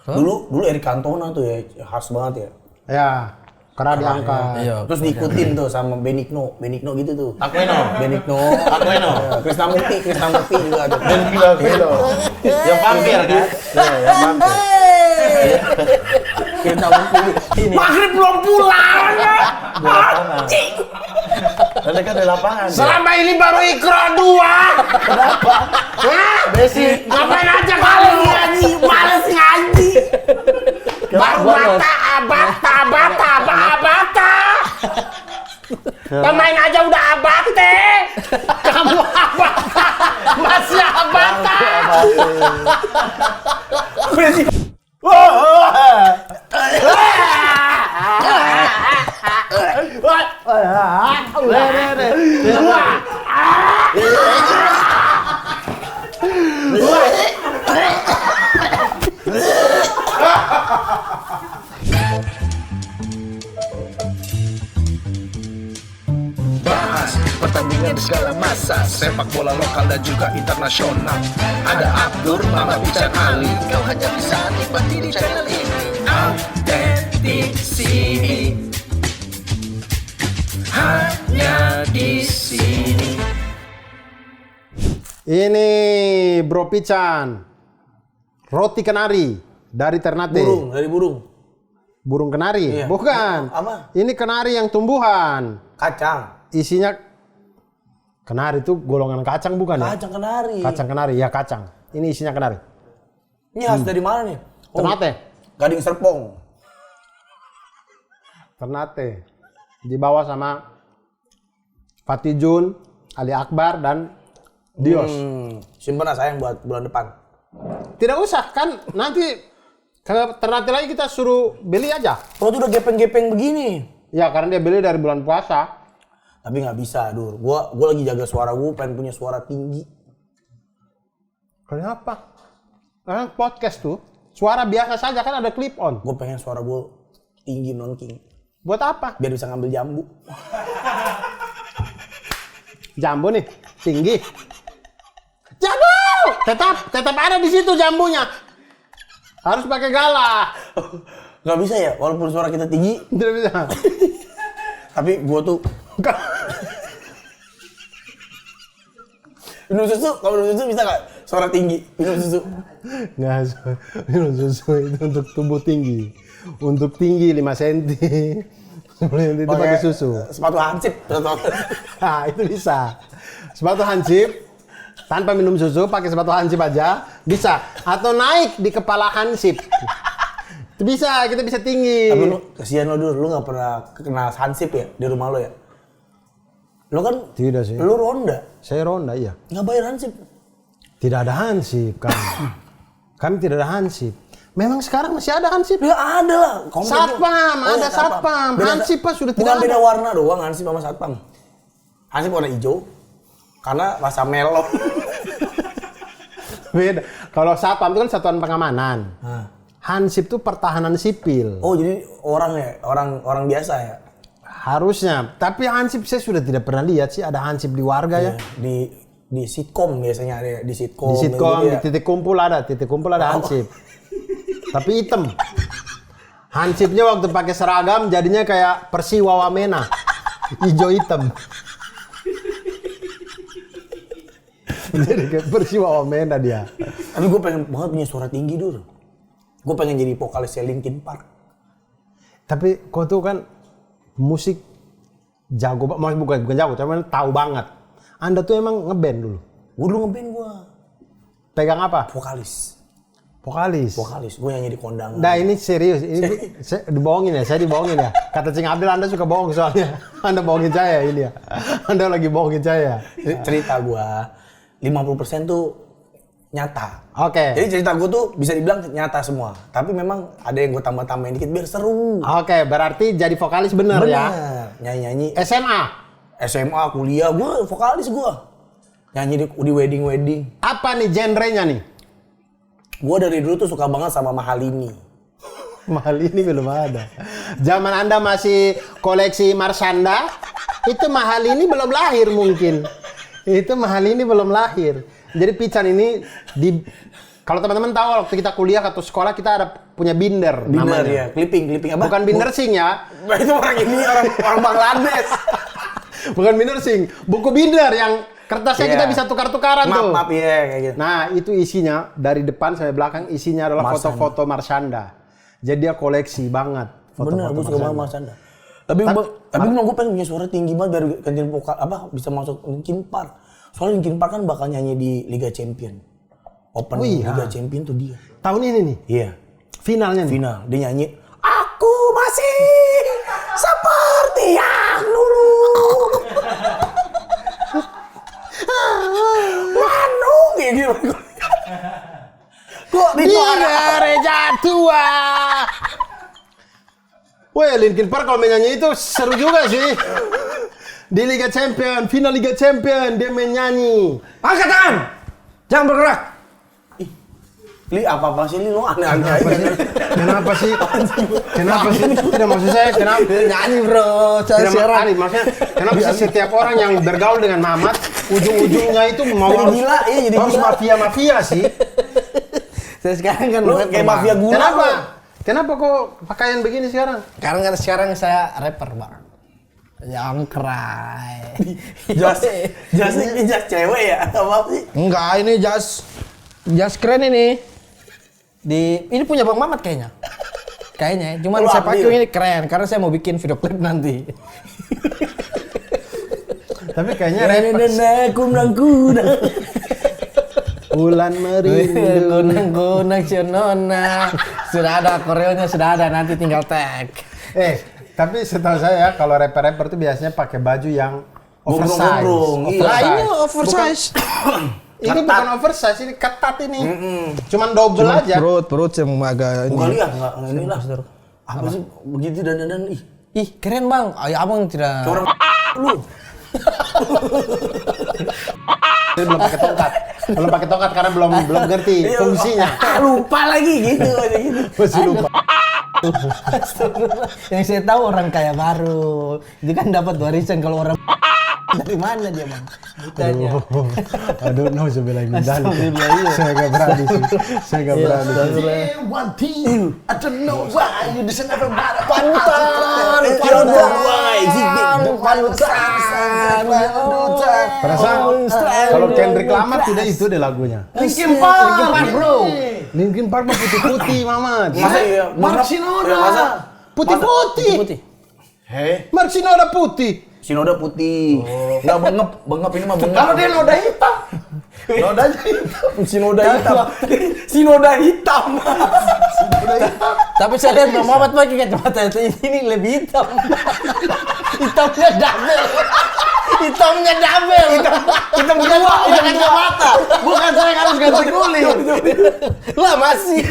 Dulu Eric Cantona tuh ya khas banget ya. Ya, karena diangkat. Iya. Terus diikutin tuh sama Benigno gitu tuh. Aquino. Benigno. Aquino. Krisnamurti juga ada. Dan gila Aquino. Yang vampir kan? Iya, yang vampir. Krisnamurti ini. Maghrib belum pulang ya. Anjing. Karena kan di lapangan. Selama ini baru Ikro 2. Kenapa? Hah? Besi. Ngapain aja kalau ngaji? Males ngaji. Baru bata. Pemain aja udah abate. Kamu abata. Masih abata. Besi. Bahas pertandingan di segala masa, sepak bola lokal dan juga internasional. Ada Abdur, Mama Bican Ali, kau hanya bisa nikmati di channel ini. Autentik sini, hanya di sini. Ini Bro Pican. Roti kenari dari Ternate. Dari burung. Burung kenari? Iya. Bukan. Apa? Ini kenari yang tumbuhan. Kacang. Isinya kenari itu golongan kacang bukan ya? Kacang kenari. Kacang kenari, ya kacang. Ini isinya kenari. Ini khas dari mana nih? Ternate. Gading Serpong. Ternate. Dibawa sama Fatih Jun, Ali Akbar, dan Dios. Simpen sayang buat bulan depan. Tidak usah, kan nanti ke Ternate lagi kita suruh beli aja. Kalau tuh udah gepeng-gepeng begini. Ya, karena dia beli dari bulan puasa. Tapi nggak bisa, Dur. Gua lagi jaga suara gua, pengen punya suara tinggi. Kenapa? Karena podcast tuh, suara biasa saja kan ada clip on. Gua pengen suara gua tinggi nonking. Buat apa? Biar bisa ngambil jambu. Jambu nih, tinggi. Jambu! Tetap ada di situ jambunya. Harus pakai galah. Nggak bisa ya, walaupun suara kita tinggi. Tidak bisa. Tapi gua tuh minum susu, kalau minum susu bisa nggak suara tinggi? Minum susu. Nggak, minum susu itu untuk tubuh tinggi. Untuk tinggi 5 cm. Sebelum itu pakai susu. Sepatu hansip. Nah, itu bisa. Sepatu hansip tanpa minum susu, pakai sepatu hansip aja bisa. Atau naik di kepala hansip. Itu bisa, kita bisa tinggi. Tapi lu kasihan lo Dur, lu nggak pernah kenal hansip ya di rumah lo ya? Lo kan Tidak sih. lu ronda, Saya ronda, iya. nggak bayar hansip. Tidak ada hansip kami. Kami tidak ada hansip. Memang sekarang masih ada hansip. Ya ada lah. Satpam, ada satpam. Hansip Pak sudah tidak bukan beda ada. warna doang hansip sama satpam. Hansip warna hijau karena rasa melon. Beda. Kalau satpam itu kan satuan pengamanan. Hansip itu pertahanan sipil. Oh jadi orang ya, orang biasa ya. Harusnya. Tapi hansip saya sudah tidak pernah lihat sih ada hansip di warga ya. Di sitkom biasanya ada ya, di sitkom. Di sitkom, gitu di ya. titik kumpul ada hansip. Tapi hitam. Hansipnya waktu pakai seragam jadinya kayak Persiwa Wamena. Hijau hitam. Jadi kayak Persiwa Wamena dia. Tapi gue pengen banget punya suara tinggi Dur. Gue pengen jadi vokalisnya Linkin Park. Tapi kau tuh kan musik jago, bukan jago, tapi tahu banget. Anda tuh emang ngeband dulu. Gue dulu ngeband gue. Pegang apa? Vokalis. Gue nyanyi di kondangan. Nah ini serius, ini saya dibohongin ya, Kata Cing Abdul Anda suka bohong soalnya. Anda bohongin saya ini ya. Anda lagi bohongin saya. Cerita gue 50% tuh nyata. Oke. Jadi cerita gue tuh bisa dibilang nyata semua. Tapi memang ada yang gue tambah-tambahin dikit biar seru. Oke, berarti jadi vokalis bener ya? Nyanyi-nyanyi. SMA, kuliah, gue vokalis gue. Nyanyi di wedding-wedding. apa nih genrenya nih? Gue dari dulu tuh suka banget sama Mahalini. Mahalini belum ada. Zaman Anda masih koleksi Marshanda, itu Mahalini belum lahir mungkin. Itu Mahalini belum lahir. Jadi Pican ini Kalau teman-teman tahu waktu kita kuliah atau sekolah kita ada punya binder Binder namanya. ya, clipping apa? Bukan binder sing ya. Itu orang ini orang Bangladesh. Bukan binder sing, buku binder yang kertasnya Iya. kita bisa tukar-tukaran tuh. Maaf ya kayak gitu. Nah, itu isinya dari depan sampai belakang isinya adalah foto-foto Marshanda. Jadi dia koleksi banget Bener, gue foto-foto suka banget Marshanda. Marshanda. Tapi gue pengen punya suara tinggi banget biar gantiin vokal bisa masuk Linkin Park. Soalnya Linkin Park kan bakal nyanyi di Liga Champion. Open Liga Champion tuh dia. Tahun ini nih, Iya. finalnya nih. Final dia nyanyi Aku masih seperti yang dulu. Manung kayak gitu. Kok Di gereja tua. Weh, Linkin Park kalau menyanyi itu seru juga sih. Di Liga Champion, final Liga Champion dia menyanyi. Angkat tangan. Jangan bergerak. Li apa sih Li, lu aneh-aneh aja. Kenapa sih? Kenapa sih? Tidak maksud saya kenapa? Nyanyi bro, Tidak maksudnya kenapa sih setiap orang yang bergaul dengan Mamat ujung-ujungnya itu mau Jadi gila, iya, jadi harus gila. mafia sih? Saya sekarang kan kayak mafia gula. Kenapa? Kenapa kok pakaian begini sekarang? Karena sekarang saya rapper, Bang. Yang kerai. Jas ini jas cewek ya? Apa sih? Enggak, ini jas keren ini. Ini punya Bang Mamat kayaknya. Kayaknya, cuman Lu saya ambil. pakai ini keren karena saya mau bikin video klip nanti. Tapi kayaknya rapper. Kunang-kunang. Bulan merindu. Gunang-gunang Sionona. Sudah ada koreonya, sudah ada, nanti tinggal tag. Tapi setahu saya kalau rapper-rapper tuh biasanya pakai baju yang oversize. Gombrong-gombrong, iya. Lah ini oversize. Ini bukan oversize, ini ketat ini. Cuman double aja. Perut yang agak Bukan lihat enggak ini lah. Apa sih begitu dan ih. Ih, keren Bang. Ayah Abang tidak. Kayak orang lu. Ini belum pakai tongkat. Belum pakai tongkat karena belum ngerti fungsinya. Lupa lagi gitu aja gitu. Masih lupa. Yang saya tahu orang kaya baru. Itu kan dapat warisan kalau orang dari mana dia, Bang? Ditanya. Aduh, no sebelah ini. Astagfirullah, iya. Saya gak berani sih. Saya gak berani sih. One thing, I don't know why you listen everybody. Panutan. Perasaan kalau Kendrick Lamar tidak itu deh lagunya. Linkin Park, bro. Linkin Park mah putih-putih, Mamat. Masa iya? Mark Shinoda. Masa? Putih-putih. Putih. Hei, Mark Shinoda putih. Sinoda putih. Enggak bengep ini mah bengep. Kalau dia noda hitam. nodanya hitam. Sinoda hitam. Sinoda hitam. Tapi saya lihat Bang Mamat pakai kacamata ini lebih hitam. Hitamnya double. Hitamnya double. Hitam kedua, hitam kacamata. Bukan saya yang harus ganti kulit. Lah masih.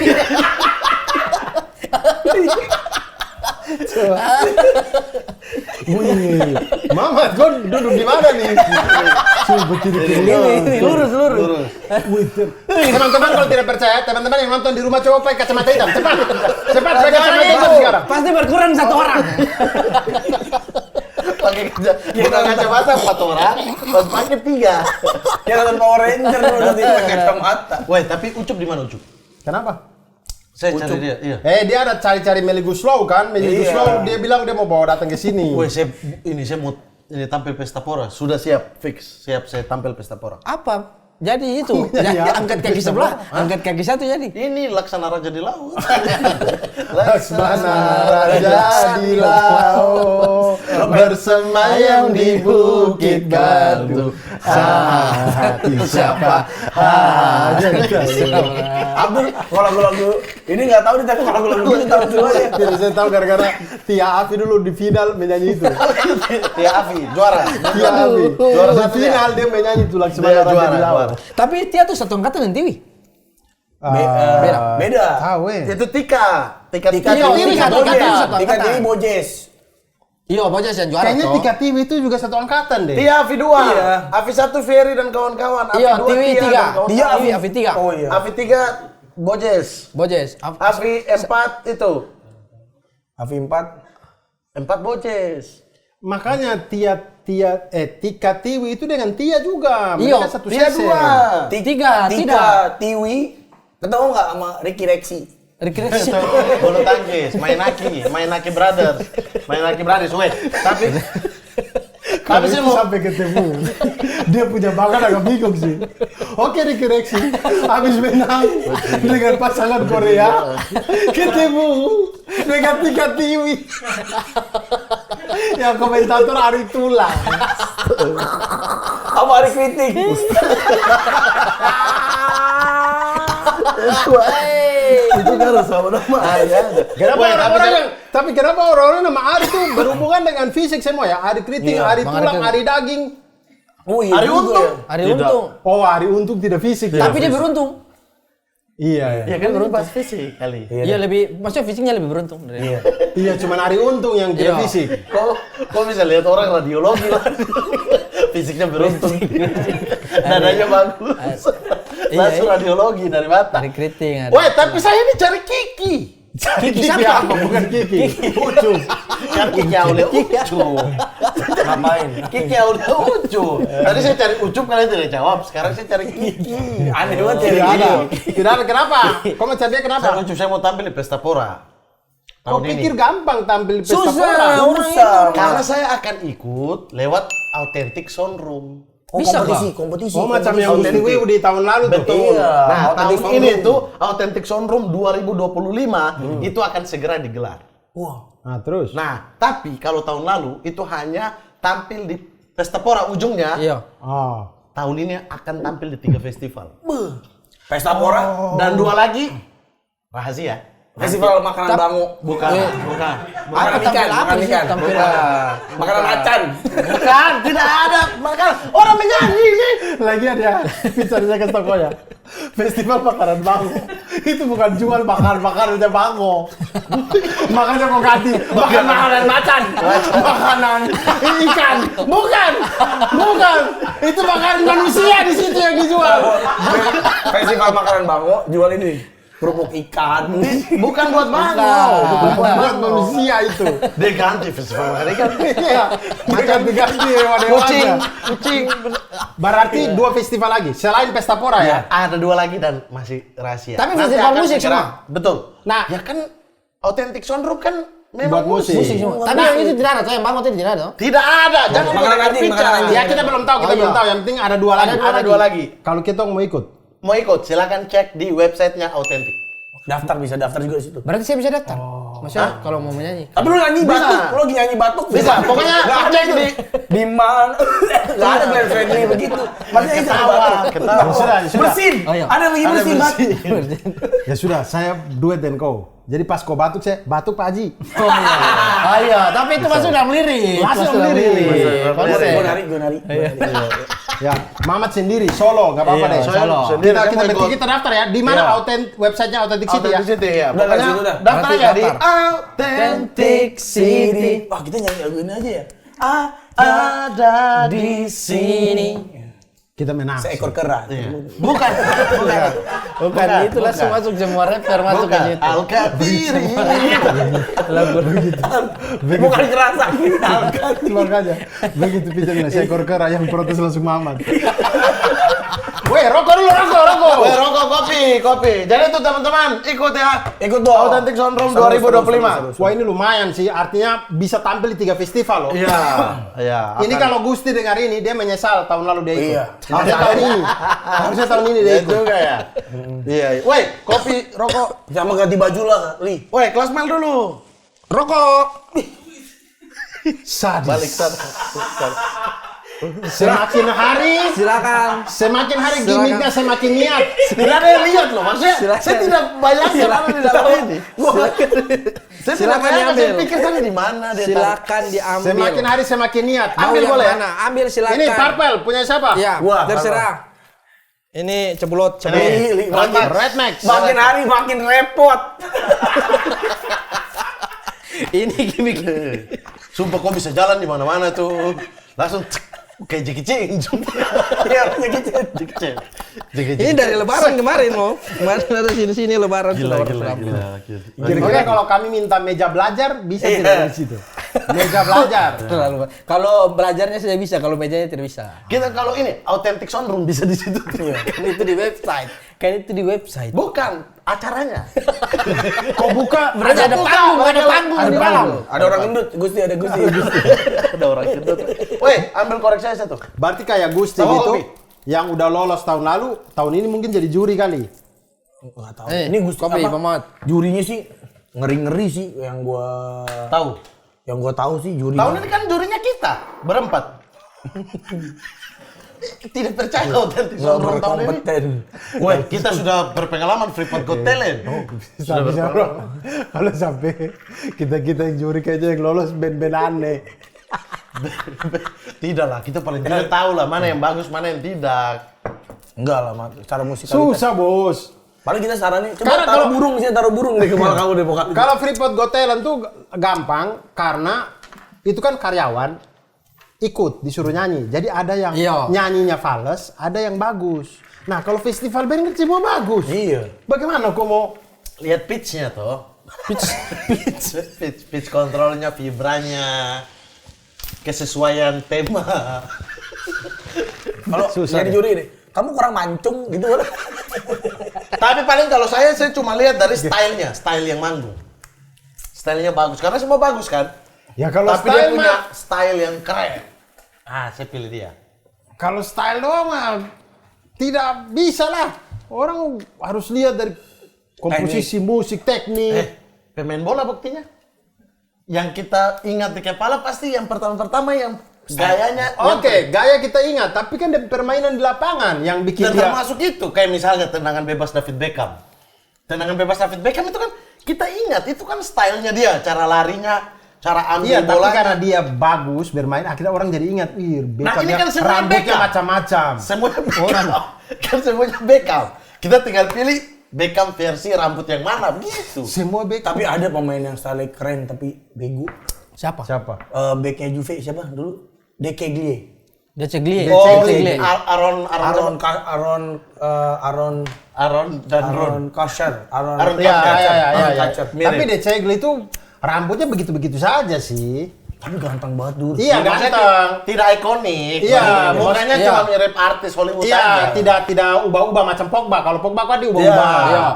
Wih, Mamat, kau duduk di mana nih? Coba Ini lurus. Teman-teman kalau tidak percaya, teman-teman yang nonton di rumah coba pakai kacamata hitam. Cepat pakai kacamata hitam sekarang. Pasti berkurang satu orang. Pakai bukan kacamata 4 orang, pas pakai 3. Ya nonton Power Ranger lu udah pakai kacamata. Woi, tapi Ucup di mana Ucup? Kenapa? Saya cari dia, iya. Dia ada cari Melly Guslow kan? Melly Iya. Guslow dia bilang dia mau bawa datang ke sini. Woi, saya mau ini tampil pesta pora. Sudah siap, fix. Siap saya tampil pesta pora. Apa? Jadi itu. Ya, Jadi ya. angkat kaki sebelah, angkat kaki satu jadi. Ini Laksana Raja di Laut. Laksana Raja di laut bersemayam di Bukit Batu. Hati siapa? Abdul, kalau lagu-lagu ini nggak tahu nih, tapi kalau lagu-lagu ini tahu semua ya. Tidak, saya tahu gara-gara Tia Afi dulu di final menyanyi itu. Ya Afi, juara. Tia Afi Juara di satu final dia menyanyi itu Laksana Dia Raja juara, di laut. juara. Tapi Tia tuh satu angkatan dengan Tiwi. Beda. Tahu Itu Tika. Tika Tika Iya, Tiwi ini satu Bojes. angkatan, satu Tika angkatan. Tiwi Bojes. Iya, Bojas yang juara Kayaknya toh. Tika Tiwi itu juga satu angkatan deh. Tia Afi 2. Iya. Afi 1 Ferry dan kawan-kawan. Afi Iya, 2 Tiwi Tia 3. dan kawan-kawan. Dia Afi 3. Oh iya. Afi 3 Bojes. Bojes. Afi 4 itu. Afi 4. 4 Bojes. Makanya Tika Tiwi itu dengan Tia juga. Iya, Mereka satu Tia sesen. 2. Tiga, Tika tidak. Tiwi Ketemu nggak sama Ricky Rexi? Rekreasi. Bulu tangkis, main Naki Brothers, wait. Tapi saya mau sampai ketemu. Dia punya bakat agak bingung sih. Oke, Ricky Rexi habis menang dengan pasangan Korea, ketemu dengan 3 TV. Yang komentator Ari Tulang. Apa Ari Kritik? itu kan sama nama ya. Kenapa orang-orang nama Ari tuh berhubungan dengan fisik semua ya? Ari Kriting, Ari Tulang, Ari Daging. Oh iya. Ari Untung. Ari Untung. Oh, Ari Untung tidak fisik. Tapi dia beruntung. Iya. Ya kan berubah fisik kali. Iya lebih, maksudnya fisiknya lebih beruntung dari. Iya. Iya, cuman Ari Untung yang tidak fisik. Kok bisa lihat orang radiologi lah. Fisiknya beruntung. Dadanya bagus. Langsung radiologi dari mata. Dari keriting. Woi, tapi saya ini cari Kiki. Kiki siapa? Bukan Kiki. Ucup. Kan Kiki Aulia Ucup. Ngapain? Kiki Aulia Ucup. Tadi saya cari Ucup, kalian tidak jawab. Sekarang saya cari Kiki. Aneh banget ya. Tidak ada. Tidak ada. Kenapa? Kok mau cari dia kenapa? Saya Ucup, saya mau tampil di Pesta Pora. Kau pikir gampang tampil di Pesta Susah, Pora? orang itu. Karena saya akan ikut lewat Authentic Soundroom. Oh, Bisa, kompetisi. Oh, macam yang Gusti Wiwu di tahun lalu tuh. Betul. Iya. Nah, Authentic tahun ini Soundroom. tuh Authentic Soundroom 2025 itu akan segera digelar. Wah. Nah, terus? Nah, tapi kalau tahun lalu itu hanya tampil di Pesta Pora ujungnya. Iya. Oh. Tahun ini akan tampil di 3 festival. Pesta Pora Dan 2 lagi rahasia. Festival makanan bango. Bukan. Makan ikan, makan ikan. Makanan macan. Bukan, tidak ada. Makan orang menyanyi nih. Lagi ada bicaranya ke toko ya. Festival makanan bango. Itu bukan jual makanan-makanannya bango. Makanya mau ganti makan makanan macan. Makanan ikan. Bukan. Itu makanan manusia di situ yang dijual. Festival makanan bango jual ini. Kerupuk ikan. Bukan buat bango. Buat manusia itu. Dia ganti festival makan ikan. Iya. Diganti Kucing. Berarti 2 festival lagi selain Pesta Pora ya? Ada 2 lagi dan masih rahasia. Tapi Nanti festival akan musik segera. semua? Betul. Nah, Ya kan Authentic Soundroom kan memang buat musik. Musik semua. Tapi yang itu tidak ada, tuh yang bangun tadi tidak ada. Tidak ada. Jangan Makanan pakai anjing, berbicara. makanan anjing. Ya kita belum tahu, Yang penting ada 2 lagi. Ada dua lagi. Kalau kita mau ikut. Mau ikut, silakan cek di websitenya Authentic. Daftar bisa daftar juga di situ. Berarti saya bisa datang. Maksudnya kalau mau menyanyi. Tapi lu nyanyi batuk, lu lagi nyanyi batuk. Bisa, pokoknya nggak ada cek itu. di- Di mana? Nggak ada Glenn Fredly begitu. Maksudnya itu batuk. Ketawa. Sudah. Bersin. Oh, iya. Ada lagi bersin batuk. Ya sudah, saya duet dan kau. Jadi pas kau batuk, saya batuk Pak Haji. Oh iya. Ah iya, tapi itu masuk udah melirik. Masuk melirik. Gue nari. Ya, Mamat sendiri, solo, nggak apa-apa deh. Solo. Kita Saya mau ikut. kita daftar ya. Di mana Iya. websitenya Authentic City ya? Authentic City ya. Udah, Pokoknya situ udah. daftar Berarti aja di daftar. Authentic City. Wah, kita nyanyi lagu ini aja ya. Ada di Sini. Kita menang. Seekor kera. Bukan. Bukan, itu langsung masuk semua rapper masuk ke situ. Al-Katiri. Lagu Bukan kerasa. Keluar aja. Begitu pijarnya seekor kera yang protes langsung Mamat. Weh, rokok dulu, rokok. Weh, rokok, kopi. Jadi tuh teman-teman, ikut ya. Ikut dong. Authentic Soundroom 2025. Wah, ini lumayan sih. Artinya bisa tampil di 3 festival loh. Iya. Ini kalau Gusti dengar ini, dia menyesal tahun lalu dia ikut. Iya. Harusnya tahun ini dia Iya ikut. juga ya. Iya. Weh, kopi, rokok. Sama ganti baju lah, Li. Weh, kelas mail dulu. rokok. Sadis. Balik sana. Semakin hari, Silakan. semakin hari gimmicknya semakin niat. Tidak ada yang lihat loh, maksudnya saya tidak bayangkan apa di dalam ini. Saya tidak Silakan bayangkan, saya diambil. pikir tadi di mana dia. Silakan diambil. Semakin hari semakin niat. Mau Ambil yang boleh ya? mana? Ambil silakan. Ini Parpel punya siapa? Ya, Gua, terserah. Ini cepulot. Li, Red Max. makin hari makin repot. Ini gimmick. Sumpah kok bisa jalan di mana-mana tuh. Langsung cek, kayak Jackie Chan. Iya, gitu. Jackie Chan. Ini dari lebaran kemarin mau. Kemarin ada sini lebaran sudah Gila. Oke, kalau kami minta meja belajar bisa tidak di situ. Meja belajar. Terlalu. Kalau belajarnya saya bisa, kalau mejanya tidak bisa. Kita kalau ini authentic soundroom bisa di situ. Kan itu di website. Kan itu di website. Bukan acaranya. Kok buka? Berarti ada panggung, ada panggung di dalam. Ada orang gendut, Gusti, ada Gusti. Ada orang gitu. Weh, ambil korek saya satu. Berarti kayak Gusti Sama gitu, kopi. yang udah lolos tahun lalu, tahun ini mungkin jadi juri kali. Nggak tahu. Ini Gusti kopi, apa? Pamat. Jurinya sih ngeri-ngeri sih yang gua Tahu. yang gua tahu sih jurinya. Tahun ini kan jurinya kita berempat. Tidak percaya authentic nggak soundroom tahun ini. berkompeten. Weh, kita sudah berpengalaman Freeport Got Talent. Bisa kalau sampai kita yang juri kayaknya yang lolos band-band aneh. Tidak lah, kita paling tidak tahu lah mana yang bagus, mana yang tidak. Enggak lah, Mat. Cara musik Susah bos. paling kita saranin coba Karena taruh kalau- burung sih, taruh burung di kepala kamu deh pokoknya. Kalau Freeport Got Talent tuh gampang karena itu kan karyawan ikut disuruh nyanyi. Jadi ada yang Iya. nyanyinya fales, ada yang bagus. Nah kalau festival band kan semua bagus. Iya. Bagaimana kok mau Lihat pitch-nya toh. Pitch kontrolnya, vibranya, kesesuaian tema. Kalau Susah jadi deh. juri deh, kamu kurang mancung gitu kan. Tapi paling kalau saya cuma lihat dari stylenya, style yang manggung. Stylenya bagus, karena semua bagus kan. Ya kalau Tapi dia style punya mah, style yang keren. Ah, saya pilih dia. kalau style doang mah tidak bisa lah. Orang harus lihat dari komposisi musik, teknik. Pemain bola buktinya. Yang kita ingat di kepala pasti yang pertama-pertama yang gayanya. Oke, gaya kita ingat, tapi kan permainan di lapangan yang bikin Dan dia. termasuk itu, kayak misalnya tendangan bebas David Beckham. Tendangan bebas David Beckham itu kan kita ingat, itu kan stylenya dia, cara larinya, cara ambil Iya, tapi bola. karena dia bagus bermain, akhirnya orang jadi ingat. Beckham ini ya, kan semuanya rambutnya Beckham. macam-macam. Semuanya Beckham. Kan semuanya Beckham. Kita tinggal pilih Beckham versi rambut yang mana, begitu. Semua Beckham. Tapi ada pemain yang style keren tapi bego. Siapa? Siapa? Backnya Juve siapa dulu? De Keglie. Dia Ceglie. Oh, Ceglie. Aaron dan Kasher. Aaron Ya, Kutcher. ya. Mirip. Tapi De Ceglie itu rambutnya begitu-begitu saja sih. Tapi ganteng banget dulu. Iya, Maksudnya ganteng. tidak ikonik. Iya, mukanya iya. cuma mirip artis Hollywood Iya, aja. tidak ubah-ubah macam Pogba. Kalau Pogba kan dia ubah-ubah. Iya.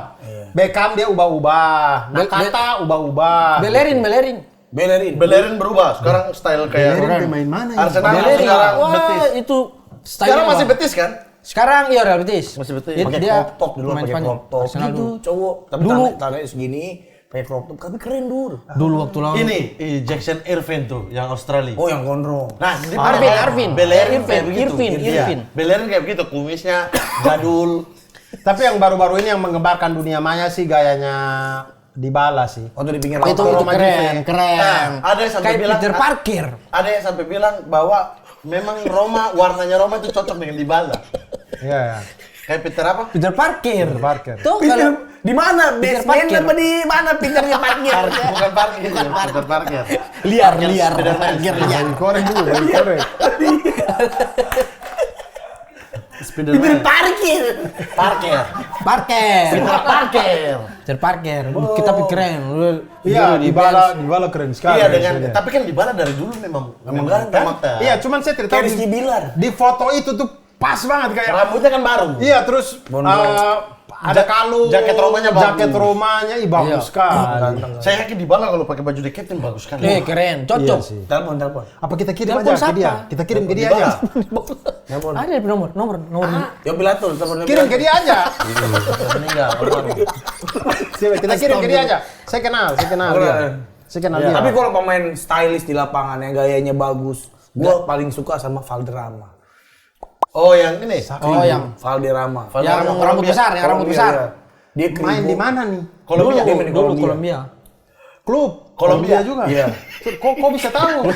Beckham dia ubah-ubah. Nakata ubah-ubah. Bellerin. Bellerin berubah, sekarang style kayak Bellerin pemain mana ya? Arsenal Bellerin. sekarang Wah, Betis. itu Sekarang masih apa? Betis kan? Sekarang iya Real Betis. Masih Betis. Dia, Pakai dia crop top dulu, pemain pakai Spanyol. crop top Arsenal gitu, dulu. cowok. Tapi Dulu. tangannya segini, pakai crop top, tapi keren dulu. Dulu waktu lalu. Ini Jackson Irvine tuh, yang Australia. Oh, yang gondrong. Nah, di Arvin. Bellerin Irvine, kayak begitu. Irvine, Iya. Irvine. Bellerin kayak begitu, kumisnya jadul. Tapi yang baru-baru ini yang mengembarkan dunia maya sih gayanya Dybala sih. Waktu di pinggir Itu lapangan. keren. Nah, ada yang sampai Kayak bilang Peter Parker. Ada yang sampai bilang bahwa memang Roma, warnanya Roma itu cocok dengan Dybala. Iya, ya. Kayak Peter apa? Peter Parker. Peter Parker. Tuh Peter, kalau di mana? Peter Basement Parker. apa di mana Peternya parkir? Bukan parkir, Peter Parker. liar. Spiderman. Jangan korek dulu, jangan korek. Spiderman. Parkir. Parker. Parker. Peter Parker. Peter Parker. Kita pikir keren. Iya, Dulu di Dybala keren sekali. Iya dengan, maksudnya. tapi kan Dybala dari dulu memang ganteng. Iya, cuman saya tidak tahu Kayak Rizky Bilar. di foto itu tuh pas banget kayak. Rambutnya kan baru. Iya, terus ada kalung, jaket Romanya bagus. jaket Romanya, bagus Iya. sekali. Saya yakin Dybala kalau pakai baju The Captain bagus sekali. keren. Iya Cocok. sih. Telepon. Apa kita kirim Telepon aja ke dia? siapa? Kita kirim ke dia Dybala. aja. Telepon. Ada nomor. Yo Pilatul, telepon Kirim ke dia aja. Meninggal. Siapa? Kita kirim ke dia aja. Saya kenal dia. Saya kenal dia. Tapi kalau pemain stylish di lapangan yang gayanya bagus, gua paling suka sama Valderrama. Oh yang ini. Oh, yang Valderrama. yang Valderrama, rambut Kolombia. besar, yang rambut besar. Dia main di mana nih? Kolombia. Dia main di Dulu Kolombia. Kolombia. Klub Kolombia. juga. Iya. Kok bisa tahu?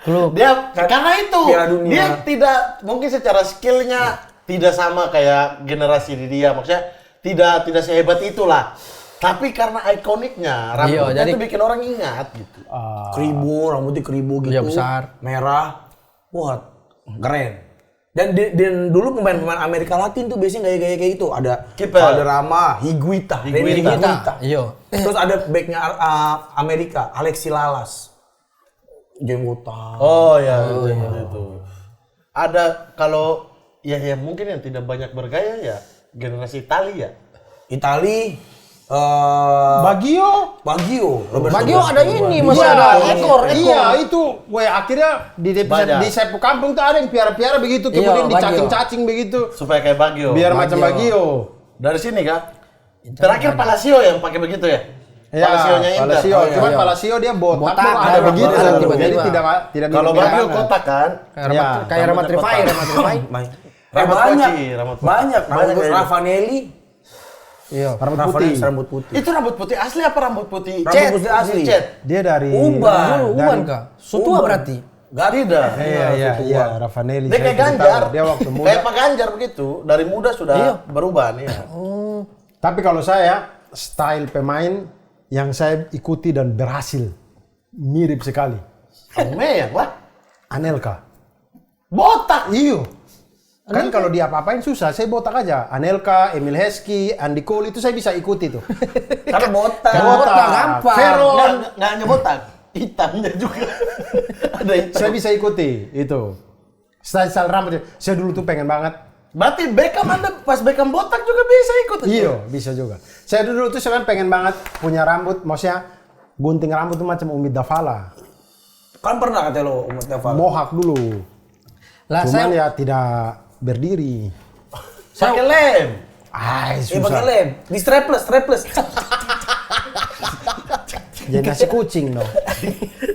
Klub. Dia karena itu Piala Dunia. dia tidak mungkin secara skillnya tidak sama kayak generasi di dia, maksudnya tidak sehebat itulah. Tapi karena ikoniknya rambutnya jadi- itu bikin orang ingat gitu. Kribo, rambutnya kribo gitu. Iya, besar. Merah. Wah, keren. Dan dulu pemain-pemain Amerika Latin tuh biasanya gaya-gaya kayak gitu. Ada Kiper. Valderrama, Higuita, René Higuita. Higuita. Iya. Terus ada backnya Amerika, Alexi Lalas. jenggotan. Oh ya, itu. Ada kalau ya mungkin yang tidak banyak bergaya ya generasi Itali ya. Itali Baggio. Roberto Baggio ada ini, masih Iya, ada ekor. Iya, itu. Gue akhirnya Banyak. di sepu kampung tuh ada yang piara-piara begitu, Iya, kemudian Baggio. dicacing-cacing begitu. Supaya kayak Baggio. Biar macam Baggio. Dari sini kah? Terakhir Palacio yang pakai begitu ya? Ya, Palacio-nya Inter. Palacio. Oh, iya. Cuman Palacio dia botak, Botak, baru ada ada begitu. botak, Jadi tiba-tiba. tidak Kalau mirip Baggio banget. kotak kan? Kayak Ramat Rifai. Rambut banyak, putih, rambut putih. banyak. Banyak kayak gitu. Ravanelli, Iya. rambut putih. Itu rambut putih asli apa rambut putih? Rambut putih asli. Cet. Dia dari Uban kah? Sutua berarti. Tidak. Iya, Ravanelli. Dia saya kayak tidak Ganjar. tahu. Dia waktu muda. Kayak Pak Ganjar begitu. Dari muda sudah berubah nih. Ya. Tapi kalau saya, style pemain yang saya ikuti dan berhasil mirip sekali. Ame ya, Pak? Anelka. Botak. Iyo. Kan kalau dia apa-apain susah, saya botak aja. Anelka, Emil Heskey, Andy Cole itu saya bisa ikuti tuh. Karena botak. Botak, gampang. Veron. Nggak hanya botak. Hitamnya juga. Ada hitam. Saya bisa ikuti itu. Style rambutnya. Saya dulu tuh pengen banget. Berarti Beckham Anda pas Beckham botak juga bisa ikut. Iya, bisa juga. Saya dulu tuh sebenarnya pengen banget punya rambut, maksudnya gunting rambut tuh macam Umid Davala. Kan pernah katanya lo umat Daval. Mohak dulu. Lah Cuman saya ya tidak berdiri. Pakai lem. Ay, Pakai susah. lem. Di strapless. Jadi nasi kucing dong.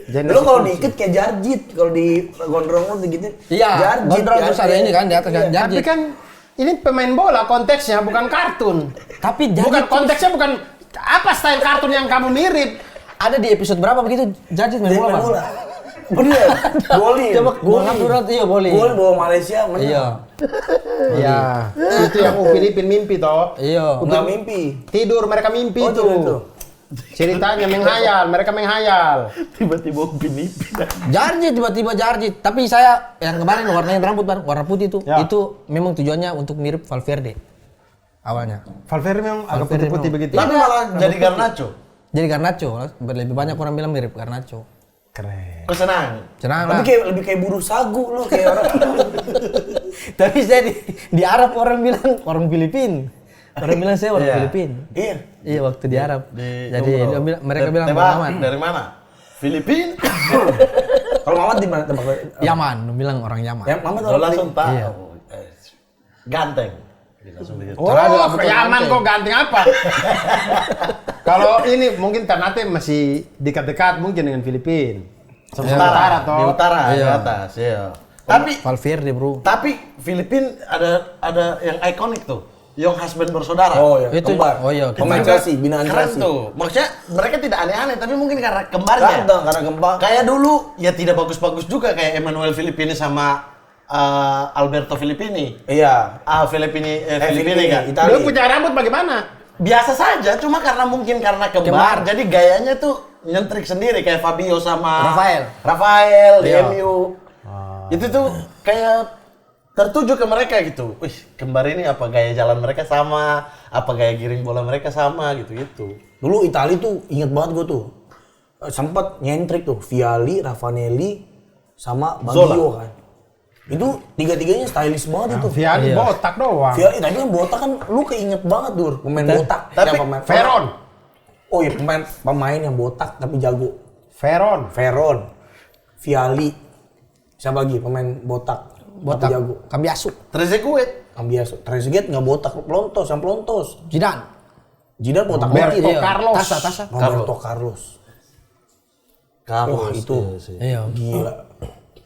Jadi Lo nasi kalau kucing. diikat kayak jarjit, kalau di gondrong lo gitu. iya, gondrong terus ada ini kan di atas Tapi jarjit. kan ini pemain bola konteksnya bukan kartun. Tapi Bukan jarjit konteksnya bukan apa style kartun yang kamu mirip. ada di episode berapa begitu jarjit main bola, Bang? Bener. Golin. Coba golin durat iya boleh. Gol bawa Malaysia menang. Iya. Iya. Itu yang Upin Mimpi toh. Iya. Enggak mimpi. Tidur mereka mimpi Oh, itu. itu. Ceritanya menghayal, mereka menghayal. Tiba-tiba Upin-Ipin. Jarjit tiba-tiba jarjit. Tapi saya yang kemarin warnanya rambut Bang, warna putih tuh. Ya. Itu memang tujuannya untuk mirip Valverde. Awalnya. Valverde memang agak Valverde putih-putih memang. begitu. Tapi malah jadi Garnacho. Jadi Garnacho, lebih banyak orang bilang mirip Garnacho. Keren. Kau senang? Senang Tapi lah. lebih kayak buruh sagu lo kayak orang. Tapi saya di Arab orang bilang orang Filipin. Orang bilang saya orang Iya. Filipin. Iya. Iya waktu di Arab. Jadi Umroh. dia mereka bilang Tebak, Bang Mamat. dari mana? Filipina. Kalau Mamat di mana tempat? Yaman, dia bilang orang Yaman. Ya, Mamat Lo orang langsung tahu. Iya. Ganteng. Langsung begitu. Oh, Yaman kok ganting apa? Kalau ini mungkin Ternate masih dekat-dekat mungkin dengan Filipina. Utara toh. di utara, di Iya. atas, iya. Tapi Valverde bro. Filipina ada yang ikonik tuh. Young Husband Bersaudara. Oh iya, Itu- kembar. oh iya, Pemain Juga Chelsea, binaan keren Chelsea. tuh. Maksudnya mereka tidak aneh-aneh, tapi mungkin karena kembarnya. Karena gempa. Kayak dulu ya tidak bagus-bagus juga kayak Emmanuel Filippini sama Alberto Filippini. Iya. Filippini Filippini, kan. Italia. Dia punya rambut bagaimana? Biasa saja, cuma karena mungkin karena kembar, jadi gayanya tuh nyentrik sendiri kayak Fabio sama Rafael di Iya. MU. Itu tuh kayak tertuju ke mereka gitu. Wih, kembar ini apa gaya jalan mereka sama, apa gaya giring bola mereka sama gitu-gitu. Dulu Itali tuh inget banget gue tuh. Sempet nyentrik tuh Vialli, Ravanelli sama Baggio kan. Itu tiga-tiganya stylish banget itu. Vialli Iya. botak doang. Vialli tadi kan botak kan lu keinget banget Dur, pemain botak. tapi pemain Veron. Oh iya pemain yang botak tapi jago. Veron. Veron, Vialli. Siapa lagi pemain botak? Botak. Tapi jago. Cambiasu. Trezeguet. Ambiaso. Trezeguet nggak botak, pelontos, yang pelontos. Zidane. Zidane botak Roberto banget. Iya. Carlos. Tasa. Roberto Carlos. Wah itu Iya. gila.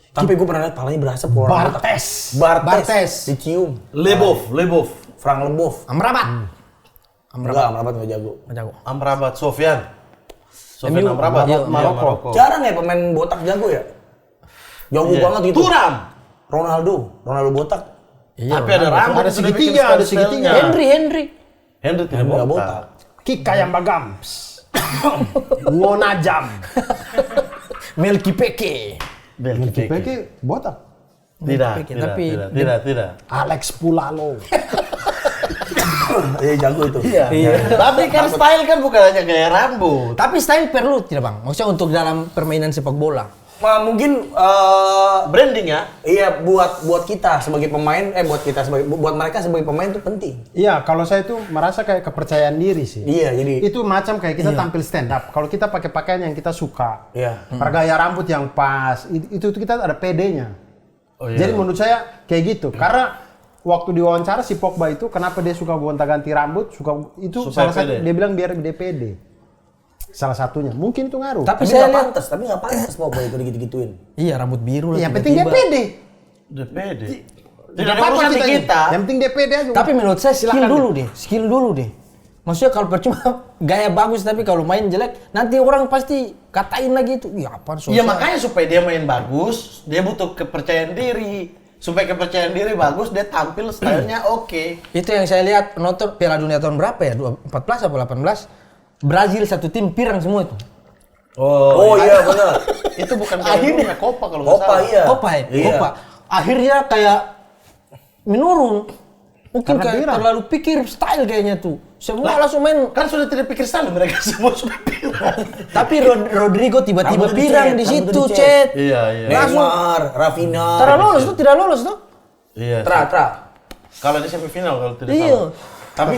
Tapi gue pernah lihat palanya berasap orang botak. Bartes. Bartes. Dicium. Lebov. Frank Lebov. Amrabat. Enggak, Amrabat nggak jago. Nggak jago. Amrabat, Sofyan MU. Amrabat. Iya, Maroko. Jarang ya pemain botak jago ya? Jago Iya. banget gitu. Turam. Ronaldo botak. Iya. Tapi ada rambut, Ada sudah segitiga, bikin ada style-stylenya. segitiga. Henry. Henry tidak Nggak botak. botak. Kika yang bagams. Ngonajam. Melki Peke. Peke botak. Tidak, Peke, tidak, tapi- tidak. Alex Pulalo. Iya jago itu. Iya. Tapi kan style kan bukan hanya gaya rambut. Tapi style perlu tidak bang? Maksudnya untuk dalam permainan sepak bola. mungkin Branding ya. iya buat kita sebagai pemain, buat mereka sebagai pemain itu penting. Iya, kalau saya tuh merasa kayak kepercayaan diri sih. Iya, jadi Itu macam kayak kita tampil stand up. Kalau kita pakai pakaian yang kita suka, iya. gaya rambut yang pas, itu kita ada PD-nya. Oh, iya. Jadi menurut saya kayak gitu. Karena waktu diwawancara si Pogba itu kenapa dia suka gonta-ganti rambut, itu Supaya salah satu pede. dia bilang biar dia pede. Salah satunya, mungkin itu ngaruh. Tapi Tapi saya nggak lihat, pantas, Pogba itu digitu-gituin. iya rambut biru lah. Yang penting dia tiba-tiba. pede. DPD. Tidak Tidak ada apa-apa urusan di ceritanya. kita. Yang penting dia pede aja. Tapi menurut saya skill Silakan dulu deh. Maksudnya kalau percuma gaya bagus tapi kalau main jelek, nanti orang pasti katain lagi itu. Ya apa Iya makanya supaya dia main bagus, dia butuh kepercayaan diri. Supaya kepercayaan diri bagus, dia tampil stylenya oke. Itu yang saya lihat nonton Piala Dunia tahun berapa ya? 14 atau 18? Brazil satu tim pirang semua itu. Oh iya benar. Itu bukan Akhirnya- Copa kalau nggak Copa salah. iya. Copa ya? Iya. Copa. Akhirnya kayak menurun. Mungkin Karena kayak pirang. terlalu pikir style kayaknya tuh. Semua langsung main. Kan sudah tidak pikir style mereka semua sudah pirang. Tapi Rodrigo tiba-tiba Rambutnya pirang dicet, di situ, rambutnya dicet. Cet. Iya, iya. Langsung. Neymar, Rafinha. Tidak lolos tuh. Iya. Tra. Kalau di semifinal kalau tidak Iya. salah. Tapi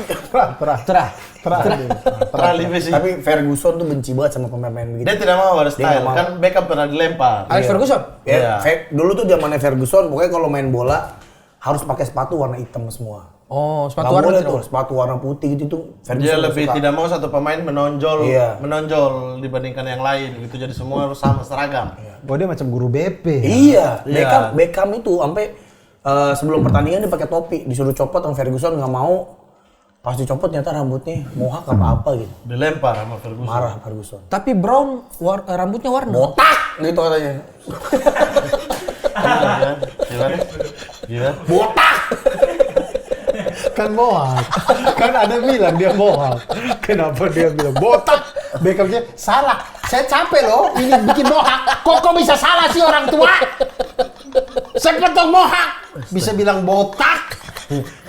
terlalu sih. Tapi Ferguson tuh benci banget sama pemain-pemain begitu. Dia tidak mau ada Dia style. nggak mau. Kan Beckham pernah dilempar. Alex Ferguson. Ya, Iya. dulu tuh zamannya Ferguson, pokoknya kalau main bola harus pakai sepatu warna hitam semua. Oh, Nggak sepatu warna boleh tidak tuh, sepatu warna putih gitu tuh Ferguson Dia nggak lebih suka. tidak mau satu pemain menonjol, Iya. menonjol dibandingkan yang lain gitu. Jadi semua harus sama seragam. Oh dia macam guru BP. Iya, Iya. Beckham itu sampai sebelum pertandingan dia pakai topi, disuruh copot sama Ferguson nggak mau. Pas dicopot ternyata rambutnya mohak apa gitu. Dilempar sama Ferguson. Marah Ferguson. Tapi Brown rambutnya warna. Botak gitu katanya. Gimana? Botak. Kan mohak. Kan ada bilang dia mohak. Kenapa dia bilang botak? Beckhamnya salah. Saya capek loh ini bikin mohak. Kok bisa salah sih orang tua? Saya potong mohak. Bisa bilang botak.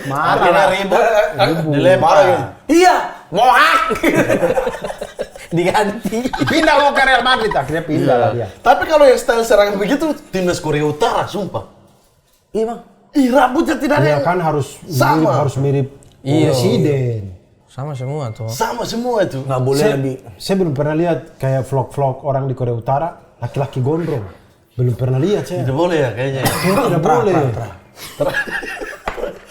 Akhirnya Marah. ribut, Marah dilempar. gitu. Iya, mohak. Diganti. Pindah mau ke Real Madrid akhirnya pindah lah dia. Tapi kalau yang style seragam begitu, timnas Korea Utara, sumpah. Iya bang. Ih, rambutnya tidak ada Dia yang kan harus Sama. mirip Iya. presiden. Sama semua tuh. sama semua itu. Nggak boleh lebih. Saya belum pernah lihat kayak vlog-vlog orang di Korea Utara laki-laki gondrong. Belum pernah lihat saya. Tidak boleh ya kayaknya. Tidak boleh.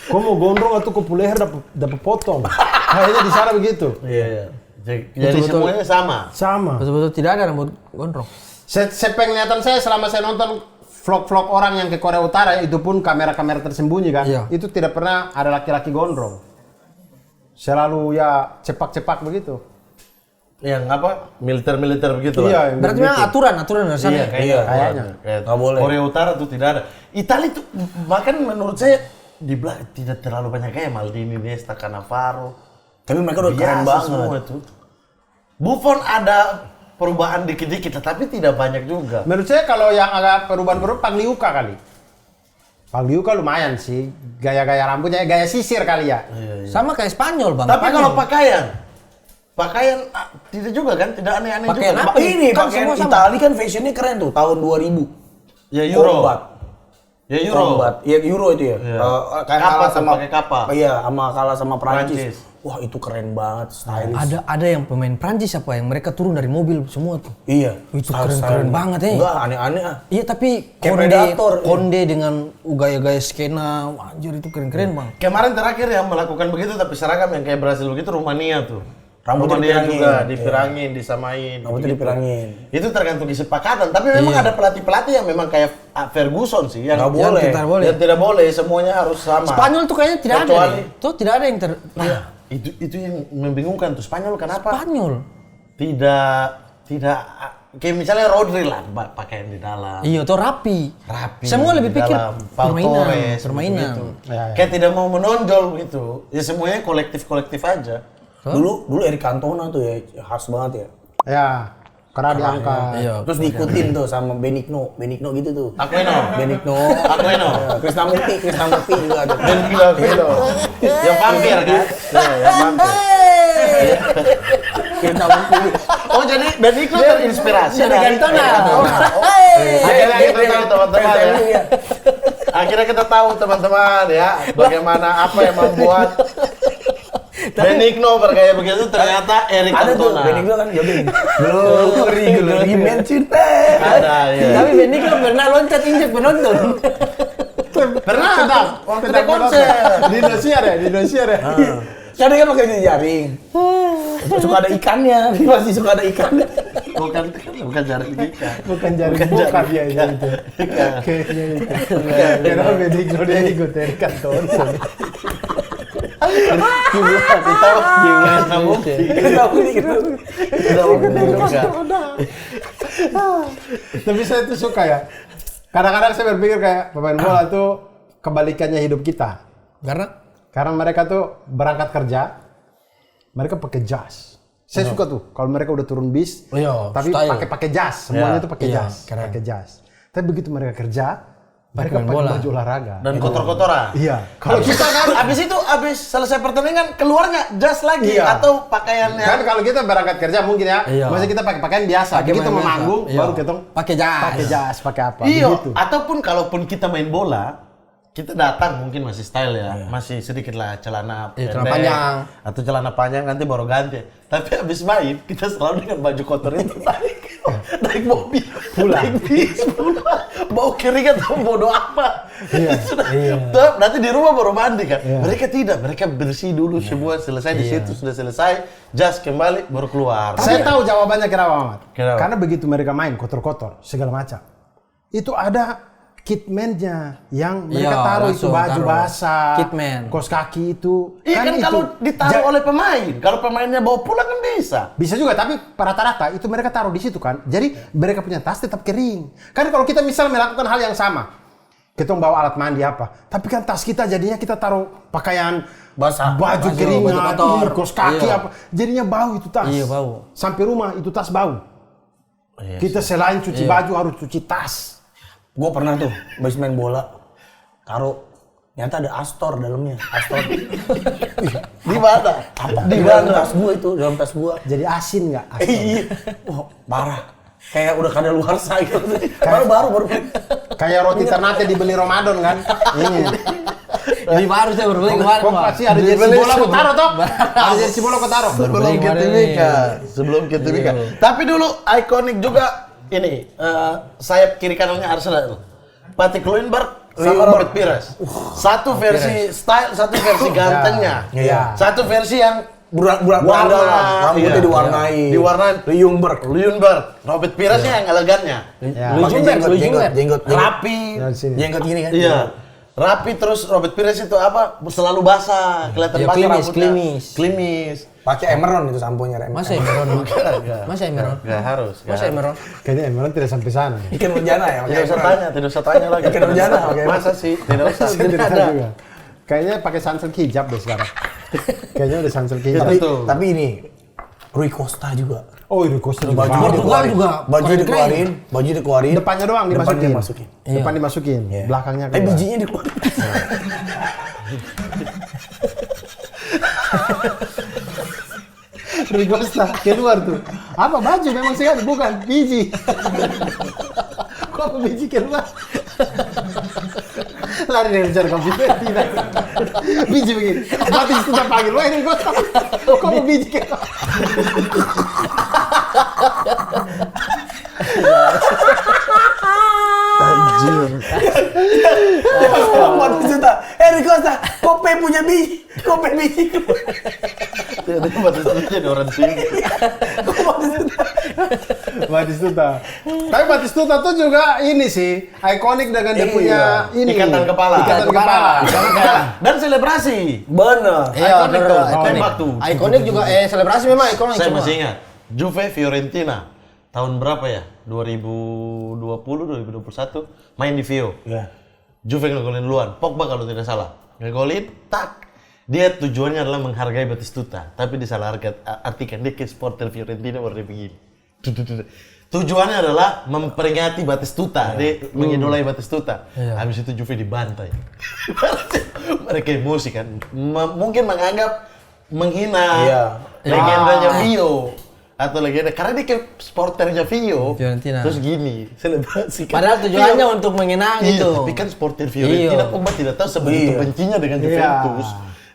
Kau mau gondrong atau kau leher dapat potong. Kayaknya di sana begitu. Iya, iya. Jadi Betul-betul. semuanya sama. Sama. Betul-betul tidak ada rambut gondrong. Penglihatan saya selama saya nonton vlog-vlog orang yang ke Korea Utara, itu pun kamera-kamera tersembunyi kan, Iya. itu tidak pernah ada laki-laki gondrong. Selalu ya cepak-cepak begitu. Yang apa? Militer-militer begitu lah. Iya, yang Berarti begitu. memang aturan dari sana. Iya, Iya, kayaknya. Kayak Nggak boleh. Korea Utara tuh tidak ada. Italia tuh bahkan menurut saya di belakang tidak terlalu banyak kayak Maldini, Iniesta, Cannavaro. Tapi mereka udah keren Biasa banget. semua tuh. Buffon ada perubahan dikit-dikit, tapi tidak banyak juga. Menurut saya kalau yang agak perubahan Pagliuca kali. Pagliuca lumayan sih, gaya-gaya rambutnya, gaya sisir kali ya. Sama kayak Spanyol, Bang. Tapi Spanyol. kalau pakaian tidak juga kan, tidak aneh-aneh Pakaian juga. apa? Ini Kan pakaian semua sama. Itali kan fashionnya keren tuh tahun 2000. Ya Euro. Combat. Ya Euro. Combat. Ya Euro itu ya. Iya. Kayak Kappa kalah tuh, sama pakai kappa. Iya, sama kalah sama Prancis. Prancis. Wah, itu keren banget, stylish. Ada yang pemain Prancis apa yang mereka turun dari mobil semua tuh. Iya. Itu Style-style. keren-keren banget ya. Enggak, aneh-aneh ah. Iya tapi Kayak Predator. Konde dengan gaya-gaya skena, wah, anjir itu keren-keren Bang. Kemarin terakhir yang melakukan begitu tapi seragam yang kayak Brasil begitu Rumania tuh. Rambutnya Rumania dipirangin. juga dipirangin, disamain. Rambutnya begitu. dipirangin. Itu tergantung kesepakatan. Tapi memang Iya. ada pelatih-pelatih yang memang kayak Ferguson sih yang Nggak boleh. Tidak boleh. Yang tidak boleh, semuanya harus sama. Spanyol tuh kayaknya tidak ada Kecuali- deh. Tuh tidak ada yang Nah, itu yang membingungkan tuh Spanyol kenapa? Spanyol. Tidak kayak misalnya Rodri lah pakaian di dalam. Iya, tuh rapi. Rapi. Semua lebih di pikir dalam, Pau permainan, Torres, permainan. begitu. Ya, ya. Kayak tidak mau menonjol gitu. Ya semuanya kolektif aja. Dulu Eric Cantona tuh ya khas banget ya. Ya, karena diangkat. Iya. Terus diikutin tuh sama Benigno gitu tuh. Aquino. Benigno. Aquino. Ya, Krishnamurti juga tuh. Dan gila. Yang vampir kan? Ya, ya, mampir. Kita pilih. Oh jadi Benigno terinspirasi Dari Cantona. Akhirnya kita tahu teman-teman ya. Akhirnya kita tahu teman-teman ya bagaimana apa yang membuat Benigno bergaya begitu ternyata Eric Ada tuh, Cantona. Benigno kan jogging. Glory mention Ada ya. Tapi Benigno pernah loncat injek penonton. Pernah tak? Waktu di konser. Di Indosiar ya, di Indosiar ya. Kadang kan pakai jaring. Suka ada ikannya, pasti suka ada ikannya. Bukan jaring ikan. Bukan jaring bukan ya itu. Kayaknya itu. Kenapa Benigno dia ikut dari kantor? Gimana mungkin? Kita bukti. Kita bukti. Tapi saya tuh suka ya. Kadang-kadang saya berpikir kayak pemain bola tuh kebalikannya hidup kita. Karena mereka tuh berangkat kerja, mereka pakai jas. Saya suka tuh kalau mereka udah turun bis, Iya, tapi style. pakai jas, semuanya tuh pakai Iya, jas, keren. pakai jas. Tapi begitu mereka kerja, mereka main pakai bola. baju olahraga. Dan kotor-kotoran. Iya. Kalau kita kan abis selesai pertandingan keluarnya jas lagi Iya. atau pakaiannya. Kan kalau kita berangkat kerja mungkin ya, Iya. maksudnya kita pakai pakaian biasa. Pakai Begitu main mau biasa. manggung, Iya. baru kita Pakai jas. pakai jas, pakai apa? Iya, Begitu. ataupun kalaupun kita main bola, kita datang mungkin masih style ya, masih sedikit lah celana Iya, celana pendek, panjang. atau celana panjang nanti baru ganti. Tapi habis main kita selalu dengan baju kotor itu naik mobil, naik bis, pulang, bau keringat atau bodo apa. Sudah, Tuh, nanti di rumah baru mandi kan. Mereka tidak, mereka bersih dulu semua selesai di situ sudah selesai, jas kembali baru keluar. Saya tahu jawabannya kenapa, Mamat. Kenapa? Karena begitu mereka main kotor-kotor, segala macam. Itu ada kitmennya yang mereka Iya, taruh itu langsung baju taruh. basah, Kitmen. kaos kaki itu. Iya kan itu kalau ditaruh oleh pemain, kalau pemainnya bawa pulang kan bisa. bisa juga, tapi rata-rata itu mereka taruh di situ kan. Jadi mereka punya tas tetap kering. Kan kalau kita misalnya melakukan hal yang sama, kita bawa alat mandi apa, tapi kan tas kita jadinya kita taruh pakaian Basah. baju Baju keringat, kotor. kaos kaki Iya. apa, jadinya bau itu tas. Iya, bau. Sampai rumah itu tas bau. Kita selain cuci baju harus cuci tas. Gue pernah tuh, habis main bola, taruh, ternyata ada Astor dalamnya. Astor. Di mana? Di dalam tas gue itu, dalam tas gue. Jadi asin nggak? Iya. Wah, parah. Kayak udah kada luar gitu. Baru. Kayak roti Ternate dibeli Ramadan kan? Ini. Di baru saya berbeli kemarin, Kok Pak. pasti ada jersey bola kau taruh toh? Ada jersey bola kau taruh. Sebelum ke Timika. Tapi dulu ikonik juga ini sayap kiri kanannya Arsenal. Patrick Kluivert sama Robert Pires. Satu versi style, satu versi gantengnya. Iya. Satu versi yang Warna, rambutnya iya. diwarnai. Diwarnai Ljungberg. Robert Piresnya yang elegannya. Jenggot. Rapi. Jenggot gini kan? Iya. Rapi terus Robert Pires itu apa? Selalu basah, kelihatan Iya, basah klimis, rambutnya. Klimis. Pakai Emeron itu samponya. Masa Emeron? Masa Emeron? Gak harus. Masa Emeron? Kayaknya Emerald tidak sampai sana. Ikan Nurjana ya? Tidak usah tanya lagi. Ikan Nurjana, oke. Masa sih? Tidak usah. Saya tidak tahu juga. Kayaknya pakai sunsilk hijab deh sekarang. Kayaknya udah sunsilk hijab. Tapi ini, Rui Costa juga. Oh, itu kostum Baju Portugal juga. Baju Keren-keren. dikeluarin. Depannya doang Depannya dimasukin. dimasukin. Depan dimasukin, belakangnya keluar. Bijinya dikeluarin. Rui Costa keluar tuh. Apa baju memang sekali, bukan biji. Kok apa biji keluar? Lari dari bicara komputer tidak. Biji begini. Mati sudah panggil, wah Rui Costa. Kok apa biji keluar? Mati sudah. Rui Costa, Kope punya biji. Kope biji. Itu batasnya jadi orang tinggi. Batistuta. Tapi Batistuta tuh juga ini sih, ikonik dengan dia punya ini. Ikatan kepala. Ikatan kepala. Dan selebrasi. Bener. Iya, Ikonik tuh. Tembak tuh. Ikonik juga, selebrasi memang ikonik. Saya semua. masih ingat. Juve Fiorentina. Tahun berapa ya? 2020, 2021. Main di Vio. Iya. Juve ngegolin duluan. Pogba kalau tidak salah. Ngegolin, tak. Dia tujuannya adalah menghargai Batistuta. Tapi disalah artikan. Dia ke supporter Fiorentina warna begini. Tujuannya adalah memperingati Batistuta. Dia mengidolai Batistuta. Habis itu Juve dibantai. Mereka emosi kan. Mungkin menganggap menghina legendanya Vio. atau legenda karena dia kayak sporternya Vio. Fiorentina. Terus gini, selebrasi kan. Padahal tujuannya untuk mengenang Iya, itu. tapi kan supporter Fiorentina Iya. Pogba tidak tahu sebegitu Iya. bencinya dengan Iya. Juventus.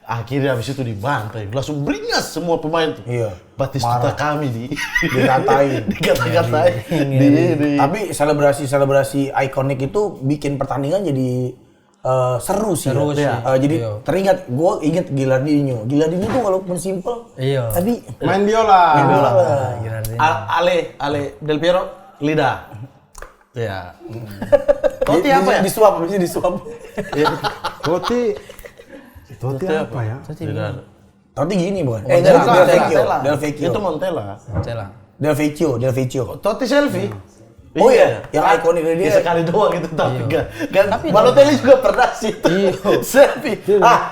Akhirnya habis itu dibantai, langsung beringas semua pemain tuh. Iya. Batistuta kami Dikatain. dikata-katain. Tapi selebrasi ikonik itu bikin pertandingan jadi seru sih. Seru sih. Jadi Iya. teringat, gue inget Gilardino. Gilardino tuh walaupun simple, Iya. tapi Main biola. Ale Del Piero lidah. Ya. Totti di- apa ya? Disuap, habisnya disuap. Totti apa ya? Totti gini bukan? Montella. Del Vecchio. Itu Montella. Celah. Del Vecchio. Totti selfie. Oh iya, yang ikonik dari dia. Sekali doang gitu tapi Iya. kan Tapi Balotelli juga pernah sih itu. Iya. Selfie.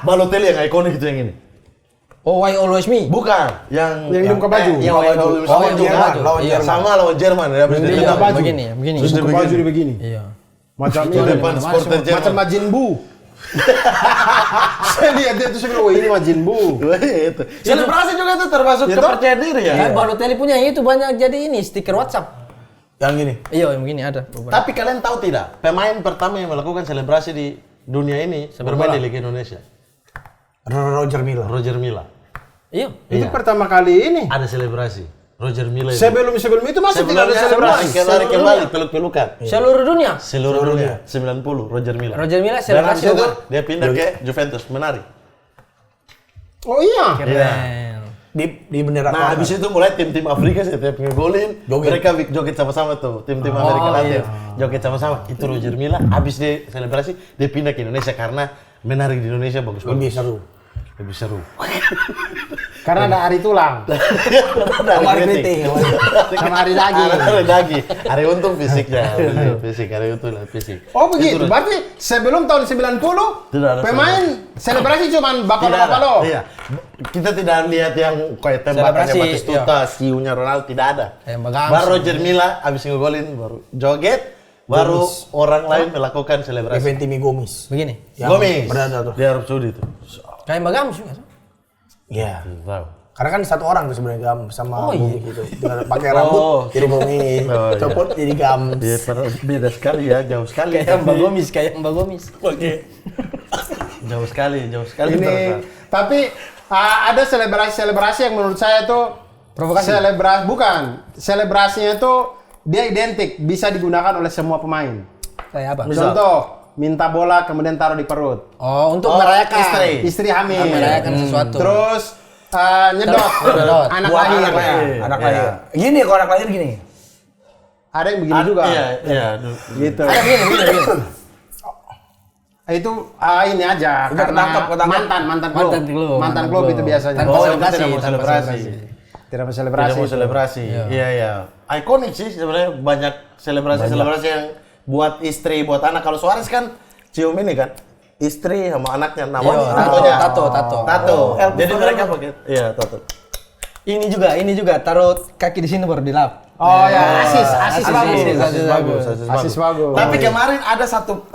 Balotelli yang ikonik itu yang ini. Oh, why always me? Bukan, yang Yang buka baju. Yang Lawan lawan Jerman, lawan Iya, Jerman. sama lawan Jerman ya. Habis Yang dia buka bilang, baju. Begini, begini. Terus dia Buka baju dia begini. Iya. Macam di ini. depan supporter Macam Jerman. Majin Buu. Saya lihat dia tuh saya bilang, wah ini Majin Buu. Wah, itu. Selebrasi juga itu termasuk Itu? kepercayaan diri ya. Kan Balotelli punya itu banyak jadi ini stiker WhatsApp. Yang gini. Iya, yang begini ada. beberapa. Tapi kalian tahu tidak, pemain pertama yang melakukan selebrasi di dunia ini bermain di Liga Indonesia, Roger Milla. Roger Milla. Iya. Itu pertama kali ini. Ada selebrasi. Roger Milla itu. Sebelum itu masih tidak ada selebrasi. Lari kembali, peluk-pelukan. Seluruh dunia. Seluruh dunia. 90 Roger Milla. Roger Milla Dan habis selebrasi itu juga. dia pindah ke Juventus, menari. Oh iya. Keren. Di bendera Nah, Kuala. habis itu mulai tim-tim Afrika setiap ngegolin, Joget. mereka joget sama-sama tuh. Tim-tim Amerika Latin joget sama-sama. Itu Roger Milla. Habis dia selebrasi, dia pindah ke Indonesia karena menari di Indonesia bagus Lebih banget. seru. Lebih seru. Karena ada hari tulang. Sama hari keriting. Sama hari daging. Ada daging. Hari untung fisiknya. Fisik, hari untung fisik. Oh begitu. Berarti sebelum tahun 90 Tidak ada pemain selebrasi cuman Tidak ada. bapalo-bapalo. Iya. Kita tidak lihat yang kayak tembakannya Selebrasi, Batistuta, siunya Ronaldo, tidak ada. Kayak Bagams. Baru Roger Milla habis ngegolin baru joget, baru orang lain melakukan selebrasi. Eventimi Gomis. Begini. Yang Gomis. Perdana tuh. Di Arab Saudi tuh. Kayak Bagams juga. Iya. Wow. Karena kan satu orang tuh sebenarnya Gam sama Oh, iya. Bumi gitu. Dengan pakai rambut jadi Gomis, Oh, iya. copot jadi Gams. Dia beda sekali ya, jauh sekali. Kayak Mbak Gomis, kayak Mbak Gomis. Oke. Jauh sekali Ini ternyata. tapi ada selebrasi yang menurut saya tuh Provokasi. selebrasinya tuh dia identik bisa digunakan oleh semua pemain. Kayak apa? Misal? Contoh, minta bola kemudian taruh di perut. Oh, untuk Oh, merayakan. istri. Hamil. Merayakan sesuatu. Terus nyedot Nyedot. anak Buat lahir. anak lahir. Gini kalau anak lahir gini. Ada yang begini juga. Iya, iya. Gitu. Ada begini. Itu ini aja Udah karena ketangkap. mantan klub. Mantan klub. Mantan klub itu biasanya. Tanpa Oh, selebrasi, tidak mau tanpa selebrasi. Tidak mau Tidak selebrasi. mau selebrasi. Iya, iya. Ikonik sih sebenarnya banyak selebrasi yang buat istri, buat anak. Kalau Suarez kan cium ini kan. Istri sama anaknya Iya, namanya tato. Tato. Jadi mereka pakai iya, tato. Ini juga taruh kaki di sini baru dilap. Oh ya, asis bagus. Asis bagus. Tapi kemarin ada satu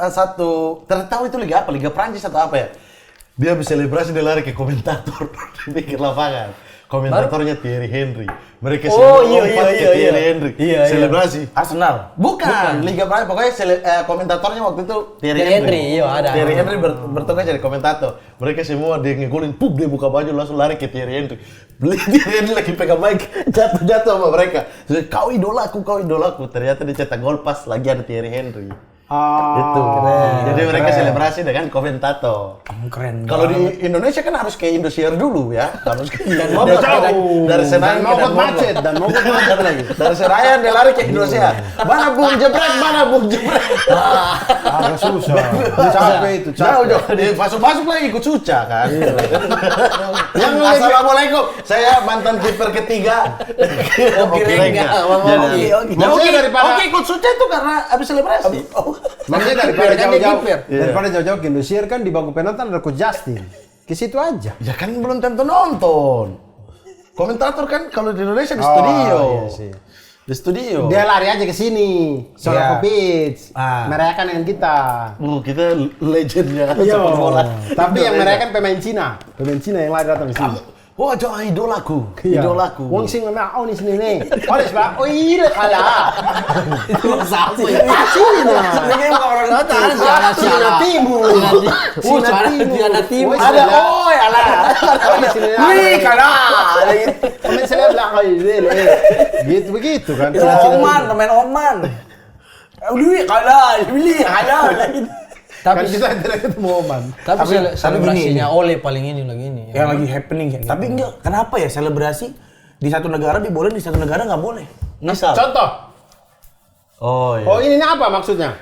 tertahu itu liga apa? Liga Prancis atau apa ya? Dia habis selebrasi dia lari ke komentator di pinggir lapangan. Komentatornya Thierry Henry. Mereka semua lompat ke Thierry Henry. Selebrasi. Arsenal. Bukan, Liga Prancis. Pokoknya komentatornya waktu itu Thierry Thierry Henry. Henry, iya, ada. Thierry Henry bertugas jadi komentator. Mereka semua dia ngegolin, pup dia buka baju langsung lari ke Thierry Henry. Thierry Henry lagi pegang mic, jatuh sama mereka. Terus, kau idolaku. Ternyata dia cetak gol pas lagi ada Thierry Henry. Itu. Jadi mereka selebrasi dengan komentator. Keren. Kalau di Indonesia kan harus ke Indosiar dulu ya. Harus ke mogok dari Senayan ke mogok Dan macet dan mogok macet lagi. dari Senayan dia lari ke Indosiar. Mana Bung Jebret? Agak susah. Capek itu, Jauh, capek. dia masuk lagi ikut suca kan. Yang Assalamualaikum, saya mantan kiper ketiga. Oke, Maksudnya daripada ikut suca itu karena habis selebrasi. maksudnya daripada Kan dia jauh-jauh kiper. daripada jauh-jauh ke Indosiar kan di bangku penonton ada Coach Justin. Ke situ aja. Ya kan belum tentu nonton. Komentator kan kalau di Indonesia di Oh, studio. iya sih. Di studio. Dia lari aja ke sini. Soal Pitch. Merayakan dengan kita. Kita legendnya Iya. sepak bola. Tapi yang merayakan pemain Cina yang lari datang ke sini. Wah, jangan idolaku. Iya. Idolaku. Wong sing mau ni sini nih. Oleh sebab iya kalah. siapa Cina. Ini bukan orang Cina Timur. Cina Timur. Ada oi alah. Wih, kalah. Pemain seleb belakang ini. Gitu begitu kan. Itu Oman, pemain Oman. Wih, kalah. Wih, kalah. Kan Tapi kita tidak ketemu Oman. tapi selebrasinya gini. Oleh paling ini lagi ini. Yang lagi happening ya. Tapi enggak, kenapa ya selebrasi di satu negara dibolehin, di satu negara nggak boleh? Misal. Contoh. Oh iya. Oh ini apa maksudnya?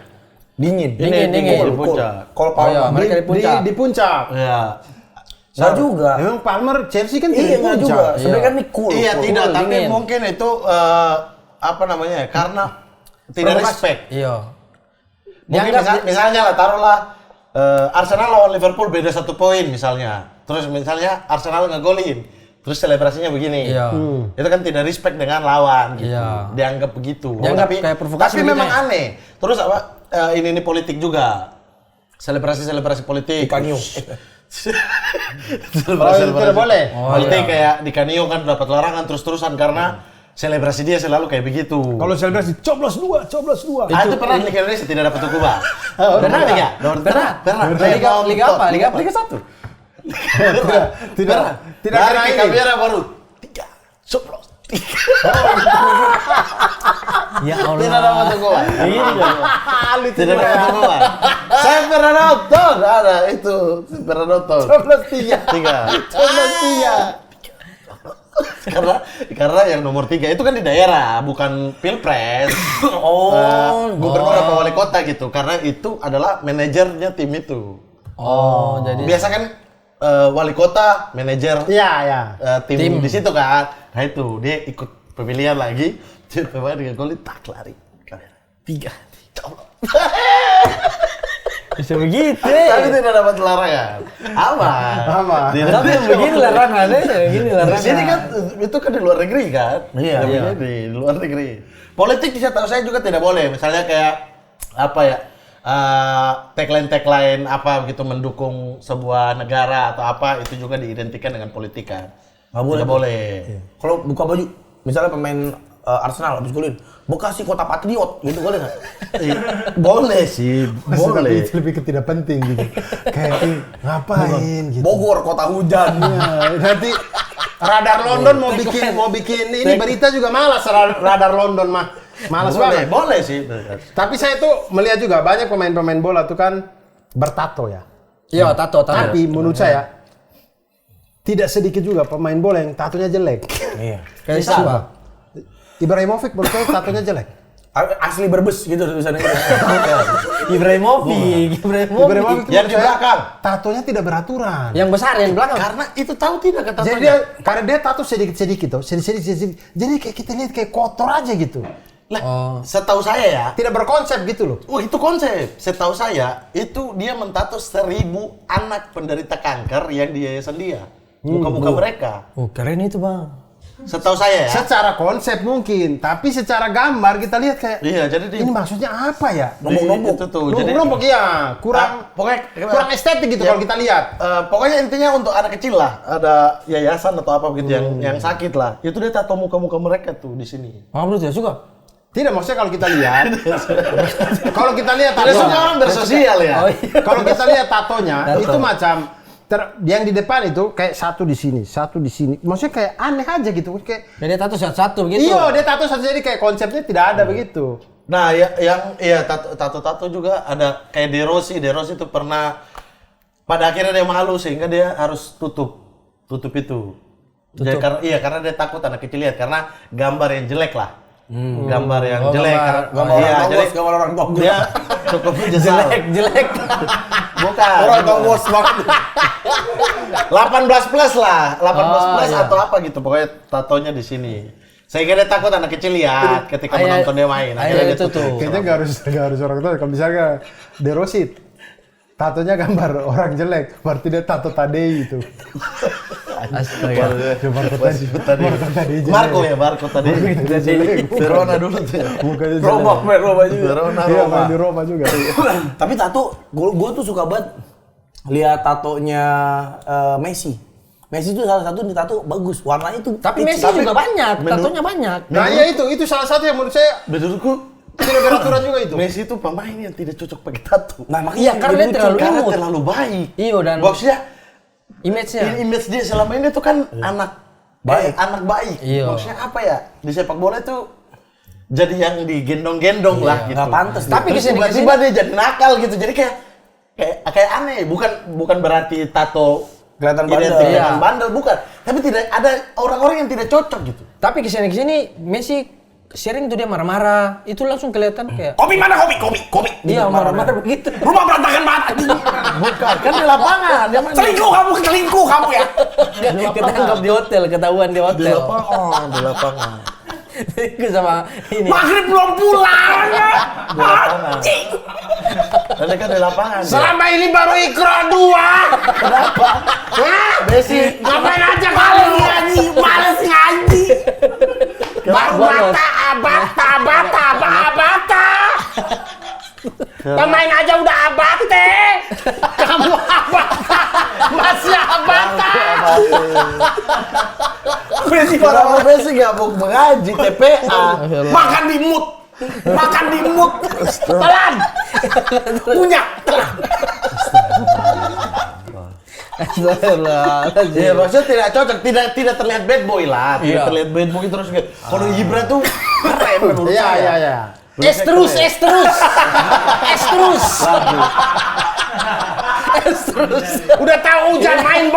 Dingin. Dingin. Di puncak. Kalau Oh iya, mereka di puncak. Di puncak. Iya. Nggak juga. Memang Palmer Chelsea kan Iya, tidak di nggak puncak. juga. Sebenarnya kan ini cool. Iya, cool. tidak, tapi dingin. mungkin itu apa namanya? ya, Karena tidak Provokasi. respect. Iya. Mungkin Dianggap misalnya lah taruhlah Arsenal lawan Liverpool beda 1 poin misalnya. Terus misalnya Arsenal ngegolin. Terus selebrasinya begini. Iya. Itu kan tidak respect dengan lawan gitu. Iya. Dianggap begitu. Dianggap kayak provokasi Tapi begitu memang ya. aneh. Terus apa ini politik juga. Selebrasi politik. Ikanio. Oh, itu tidak boleh. Politik kayak di Kanio kan dapat larangan terus-terusan karena selebrasi dia selalu kayak begitu. Kalau selebrasi coblos 2. Itu pernah Liga Indonesia tidak dapat hukuman. Pernah Liga? Pernah. Liga apa? Liga 1. Tidak Dari kena ini. kamera baru 3 coblos. Ya Tidak dapat hukuman. Tidak dapat Tidak. hukuman. Saya pernah nonton, ada itu, saya pernah nonton. Coblos 3. 3. Coblos 3. Karena yang nomor 3 itu kan di daerah, bukan pilpres. Gubernur apa wali kota gitu. Karena itu adalah manajernya tim itu. Oh, jadi Biasa kan wali kota, manajer Iya. tim di situ kan. Nah itu dia ikut pemilihan lagi. Dia pemain dengan golin tak lari. Kamera 3. bisa begitu. Tapi tidak dapat larangan. Aman. Aman. Tapi yang begini larangannya, begini Di larangan. sini kan itu kan di luar negeri kan? Iya, Yang iya. Di luar negeri. Politik di setahu saya juga tidak boleh. Misalnya kayak apa ya? Tagline apa begitu mendukung sebuah negara atau apa itu juga diidentikan dengan politik kan? Nggak boleh. Tidak boleh. Kalau buka baju, misalnya pemain Arsenal habis golin, Bekasi kota patriot, gitu boleh nggak? Boleh sih, Tapi boleh. itu lebih ke tidak penting gitu. Kayak ngapain gitu. Bogor kota hujan. Ya, nanti Radar London mau bikin ini berita juga malas Radar London mah. Malas Boleh, banget. boleh sih. Tapi saya tuh melihat juga banyak pemain-pemain bola tuh kan bertato ya. Iya, tato. Tapi menurut saya tidak sedikit juga pemain bola yang tatonya jelek. Iya. Kayak siapa? Ibrahimovic menurut saya tatonya jelek. Asli Brebes gitu tulisannya. Ibrahimovic. Ibrahimovic tuh Yang menurut di saya belakang. Tatonya tidak beraturan. Yang besar, yang belakang. Karena itu tahu tidak kata Jadi karena dia tato sedikit-sedikit tuh, sedikit. Jadi kayak kita lihat kayak kotor aja gitu. Lah, setahu saya ya, Tidak berkonsep gitu loh. itu konsep. Setahu saya, itu dia mentato 1000 anak penderita kanker yang di yayasan dia. Muka-muka mereka. Oh, keren itu, Bang. Setahu saya ya. Secara konsep mungkin, tapi secara gambar kita lihat kayak Iya, jadi ini maksudnya apa ya? nombok-nombok itu tuh. Jadi Nombok ya, kurang pokoknya estetik gitu Ya. kalau kita lihat. Pokoknya intinya untuk anak kecil lah, ada yayasan atau apa begitu yang sakit lah. Itu dia tato muka-muka mereka tuh di sini. Bang Bro tidak suka? Tidak, maksudnya kalau kita lihat, kalau kita lihat Tidak semua tatonya, orang bersosial ya. Oh, iya. kalau kita lihat tatonya Tato. itu macam yang di depan itu kayak satu di sini, satu di sini. Maksudnya kayak aneh aja gitu, kayak Jadi tato satu-satu begitu. iya dia tato satu jadi kayak konsepnya tidak ada begitu. Nah, tato juga ada kayak De Rossi itu pernah pada akhirnya dia malu sehingga dia harus tutup itu. Jadi, karena dia takut anak kecil lihat karena gambar yang jelek lah. Gambar yang Oh, jelek. gambar Iya, orang jadi tonggos, gambar orang tonggos. dia cukup menyesal. Jelek. Bukan. Orang tonggos banget. 18 plus lah, 18 plus iya. atau apa gitu. Pokoknya tatonya di sini. Sehingga dia takut anak kecil lihat ketika menonton dia main. Akhirnya dia itu tutup. tuh. Kayaknya nggak harus orang tua. Kalau misalnya De Rossi, tatonya gambar orang jelek, berarti dia tato Tadei itu. Astaga. Marco Tadei jelek. Marco tadi. Verona dulu tuh. ya. Mukanya Roma, jelek. main Roma juga. Verona, Iya, Roma. main di Roma juga. Tapi tato, gue tuh suka banget lihat tatonya Messi. Messi itu salah satu tato bagus, warnanya itu. Tapi Messi juga banyak, tatonya banyak. Nah ya itu salah satu yang menurut saya Menurutku tidak beraturan juga itu. Messi itu pemain yang tidak cocok pakai tato. Nah, makanya Iya, karena dia terlalu Karena imut. terlalu baik. Iya, dan Maksudnya image-nya. image dia selama ini tuh kan anak Baik. anak baik. Iya. Maksudnya apa ya? Di sepak bola itu jadi yang digendong-gendong lah gitu. nggak pantas dia. Tapi Terus kesini tiba-tiba dia jadi nakal gitu. Jadi kayak aneh. Bukan berarti tato Kelihatan identik bandel. dengan Iya. bandel, bukan. Tapi tidak ada orang-orang yang tidak cocok gitu. Tapi kesini Messi sering tuh dia marah-marah. Itu langsung kelihatan kayak Kopi mana kopi? iya marah-marah begitu. Rumah berantakan banget. Bukan, kan di lapangan. Dia main Selingkuh kamu ya. Ketangkap di hotel, ketahuan di di hotel. lapangan, di lapangan. Itu sama ini. Maghrib belum pulang. Di lapangan. Tadi kan di lapangan. dia. Selama ini baru Ikro 2. Kenapa? Messi Ngapain aja Males ngaji. Baru bata. Pemain aja udah abate. Kamu abata. Masih abata. Messi Kenapa Messi nggak mau mengaji TPA? makan di mood. Telan. Punya. Iya, maksudnya tidak cocok, tidak terlihat bad boy lah, tidak Iya. terlihat bad boy terus gitu. Kalau Ibra tuh keren menurut saya. Iya. Es terus. Udah tahu hujan main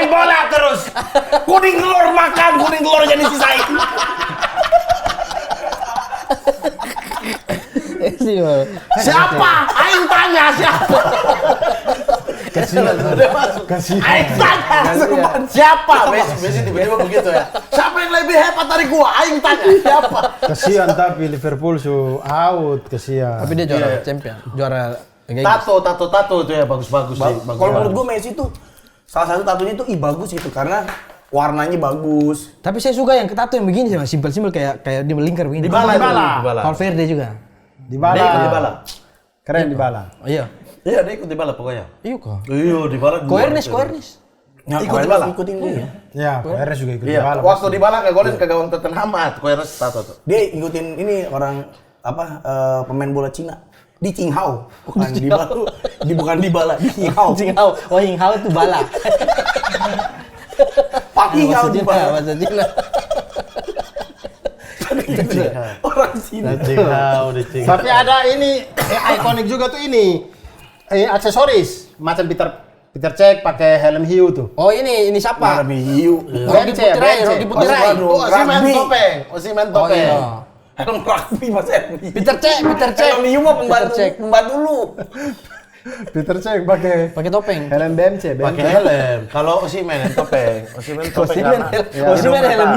bola terus. Kuning telur makan, kuning telur jadi sisain. Siapa? Aing tanya siapa? Aing tanya. Siapa? Messi tiba-tiba begitu ya. Siapa yang lebih hebat dari gua? Aing tanya siapa? Kasihan tapi Liverpool out kasihan. Tapi dia juara champion, juara Liga Inggris. Tato itu ya bagus-bagus sih. Kalau menurut gue Messi tuh salah satu tatonya tuh bagus itu karena warnanya bagus. Tapi saya suka yang tato yang begini sih, Mas. Simpel-simpel kayak dia melingkar begini. Dybala. Valverde juga. Dia ikut Dybala. Keren Dybala. Oh iya. Iya, dia ikut Dybala pokoknya. Iya kok. Iya, Dybala. Koernes. Nah, Ikut Dybala. Ikutin dia. Ya, Perez juga ikut Iya, Dybala. waktu Dybala kegolin ke gawang Tottenham, Koernes tato tuh. Dia ikutin ini orang pemain bola Cina. Di Qinghao. Bukan Dybala, di Qinghao. Jinghao. Oh, Jinghao itu bala. Pak Qinghao Dybala. Bahasa Cina. Orang Cina. Tapi ada ini ikonik juga tuh ini. Aksesoris macam Peter Cech pakai helm hiu tuh. Oh, ini siapa? Marami hiu. Rodi Putirai. Osimen topeng. iya. Helm rugby Mas Erni. Peter Cech. Helm hiu mah pembantu lu. Peter Cech pakai Pakai topeng. helm BMC. Pakai helm. Kalau Osimen yang topeng. Osimen topeng karena Osimen helm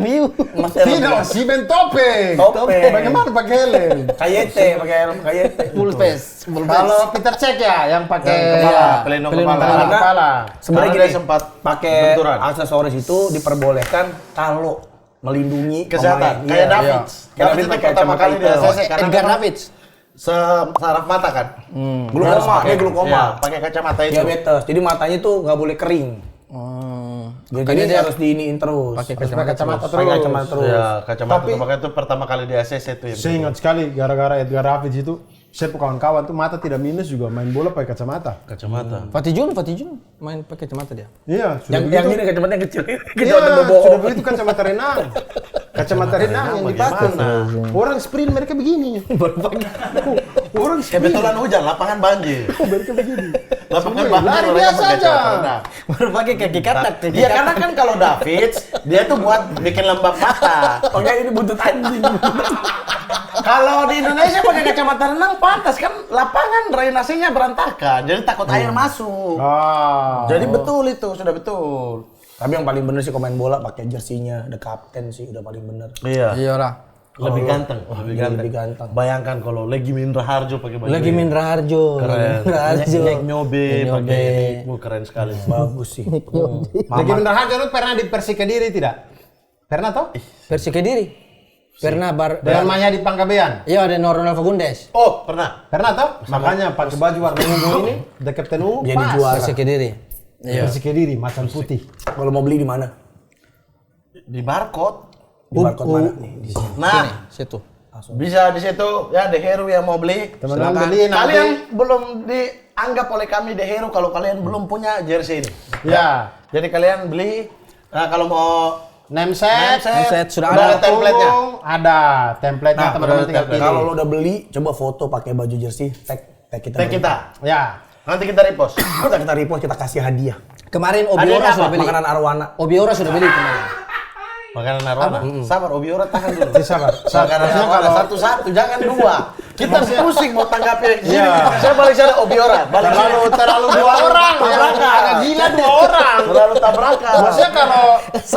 hiu. Mas Erni. Tidak, Simen topeng. Topeng. Bagaimana pakai helm? Kayete, pakai helm Kayete. Full face. Kalau Peter Cech ya yang pakai kepala, pelindung kepala. pelindung kepala. Sebenarnya Karena dia gini, sempat pakai benturan. aksesoris itu diperbolehkan kalau melindungi Kesehatan. pemain. Kayak Iya. Davids. Kayak Davids Davids itu pakai pertama kacamata kali dia hitam. ACC karena Edgar memang Davids. saraf mata kan. Glukoma, dia glukoma. Iya, pakai kacamata itu. Diabetes. Jadi matanya tuh nggak boleh kering. Jadi dia harus diiniin terus. Pakai Harus pakai kacamata Pakai kacamata terus. Ya, kacamata Tapi- itu pakai itu pertama kali di ACC itu yang Saya ingat sekali gara-gara Edgar Davids itu, saya kawan-kawan tuh mata tidak minus juga main bola pakai kacamata. kacamata. Fatih Jun main pakai kacamata dia. Iya, sudah Yang begitu. ini kacamata yang kecil. Iya, Kacamata sudah boboho. begitu kacamata renang. Kacamata renang yang dipakai. Orang sprint mereka begini. Orang sprint Kebetulan hujan, lapangan banjir. mereka begini. Lapangan Semua banjir. lari orangnya biasa pakai aja. kacamata renang. Baru pakai kaki katak. Iya, karena kan kalau Davids, dia tuh buat bikin lembab mata. Oh enggak, ini buntut anjing. Kalau di Indonesia pakai kacamata renang pantas kan lapangan drainasenya berantakan, jadi takut air masuk. Ah. Jadi betul itu, sudah betul. Tapi yang paling bener sih pemain bola pakai jersinya the captain sih udah paling bener. Iya. Iyalah. Lebih ganteng, Lebih ganteng. Bayangkan kalau Legi Min Raharjo pakai baju Lagi ini. Min Raharjo. keren. Raharjo. Nek Nyobe Nek pakai Nyobe. ini. Keren sekali. Bagus sih. Lagi bener aja lu pernah di Persi Kediri tidak? Pernah toh? Persi Kediri. Pernah Dengan Maya di Pangkabean. Iya, ada Ronald Fagundes. Oh, pernah. Pernah toh? Makanya pakai baju warna ungu ini, the captain ungu. Jadi pas. juara. Persi Kediri. Iya. Bersih diri, macan putih. Kalau mau beli di mana? Di barcode. Di barcode mana nih? Di sini. Nah, Situ. bisa di situ ya The Hero yang mau beli. Teman-teman silakan. beli nanti. Kalian belum dianggap oleh kami The Hero kalau kalian belum punya jersey ini. Ya. Jadi kalian beli. Nah, kalau mau Name set sudah ada template-nya. Ada template-nya teman-teman ada tinggal template. pilih. Kalau lo udah beli, coba foto pakai baju jersey, tag kita. Tag kita. Ya. Nanti kita repost. Kita repost, kita kasih hadiah. Kemarin Ada Obiora apa? sudah beli. Makanan arwana. Obiora sudah beli kemarin. Makanan arwana. Sabar, Obiora tahan dulu. Sabar. Makanan arwana satu-satu, jangan dua. Kita pusing mau tanggapi sini. Iya. Saya balik sana Obiora. Balik sini. Terlalu dua orang. Tabrakan. Agak gila dua orang. Terlalu tabrakan. Maksudnya kalau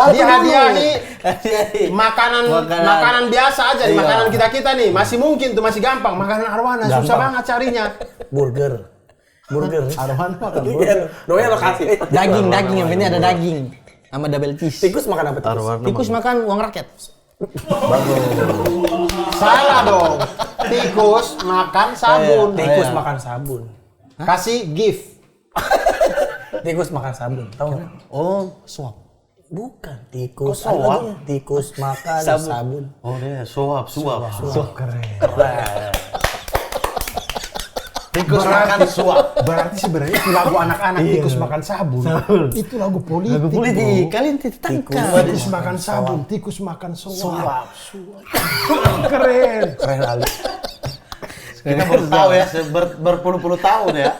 dihadiahi Hadiah. makanan biasa aja, Iya. makanan kita nih masih mungkin tuh, masih gampang. Makanan arwana susah Gampang. banget carinya. Burger. Arwana makan Iya, doanya lo kasih. Daging yang penting ada daging sama double cheese. Tikus makan apa tikus? Tikus makan uang rakyat. Salah dong. Tikus makan sabun. Tikus makan sabun. Kasih gift. Tikus makan sabun, tahu nggak? Oh, suap. Bukan, tikus. Kok Ada soap? lagunya. Tikus makan sabun. Oh, dia suap. Keren. Tikus makan suap. Berarti sebenarnya itu lagu anak-anak tikus makan sabun. Itu lagu politik. Politik, bro. kalian tangkap. Tikus makan sabun, tikus makan suap. Keren. Keren kali. Kita baru tahu ya, berpuluh-puluh tahun ya.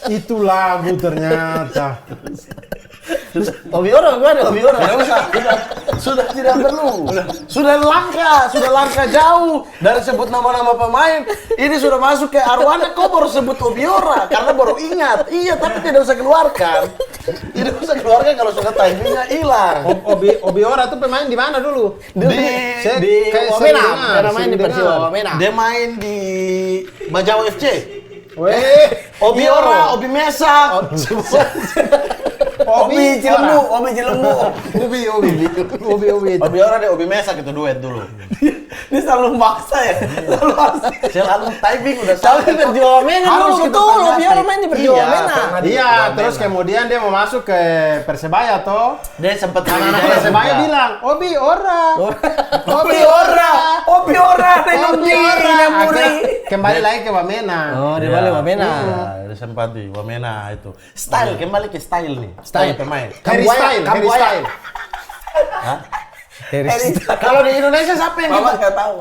Itu lagu ternyata. Obiora gimana? Obiora nggak usah. Sudah tidak perlu. Sudah langka jauh dari sebut nama-nama pemain. Ini sudah masuk ke arwana. Kok baru sebut Obiora? Karena baru ingat. Iya, tapi tidak usah keluarkan. Tidak usah keluarkan kalau sudah timingnya hilang. Obiora tuh pemain di mana dulu? Di Wamena. Dia main di Persiwa Wamena. Dia main di Bajawa FC. Weh, Obiora, Obi Mesak. Obi Cilembu, Obi Cilembu. Obi. Obiora deh, Obi Mesak itu duet dulu. Dia selalu maksa ya. Selalu maksa. Selalu timing udah salah. Tapi Persiwa Wamena Harus dulu kita betul. tanggapi. Obiora main di Persiwa Iya, Wamena. pernah di Iya, Wamena. terus kemudian dia mau masuk ke Persebaya toh. Dia sempat Anak-anak Persebaya bilang, Obiora. Obiora, Nemuri. Kembali lagi ke Wamena. Oh, dia balik Wamena. Dia sempat di Wamena itu. Style, kembali ke style nih. Style. pemain. Harry Style. Kalau di Indonesia siapa yang Mama kita? nggak tahu.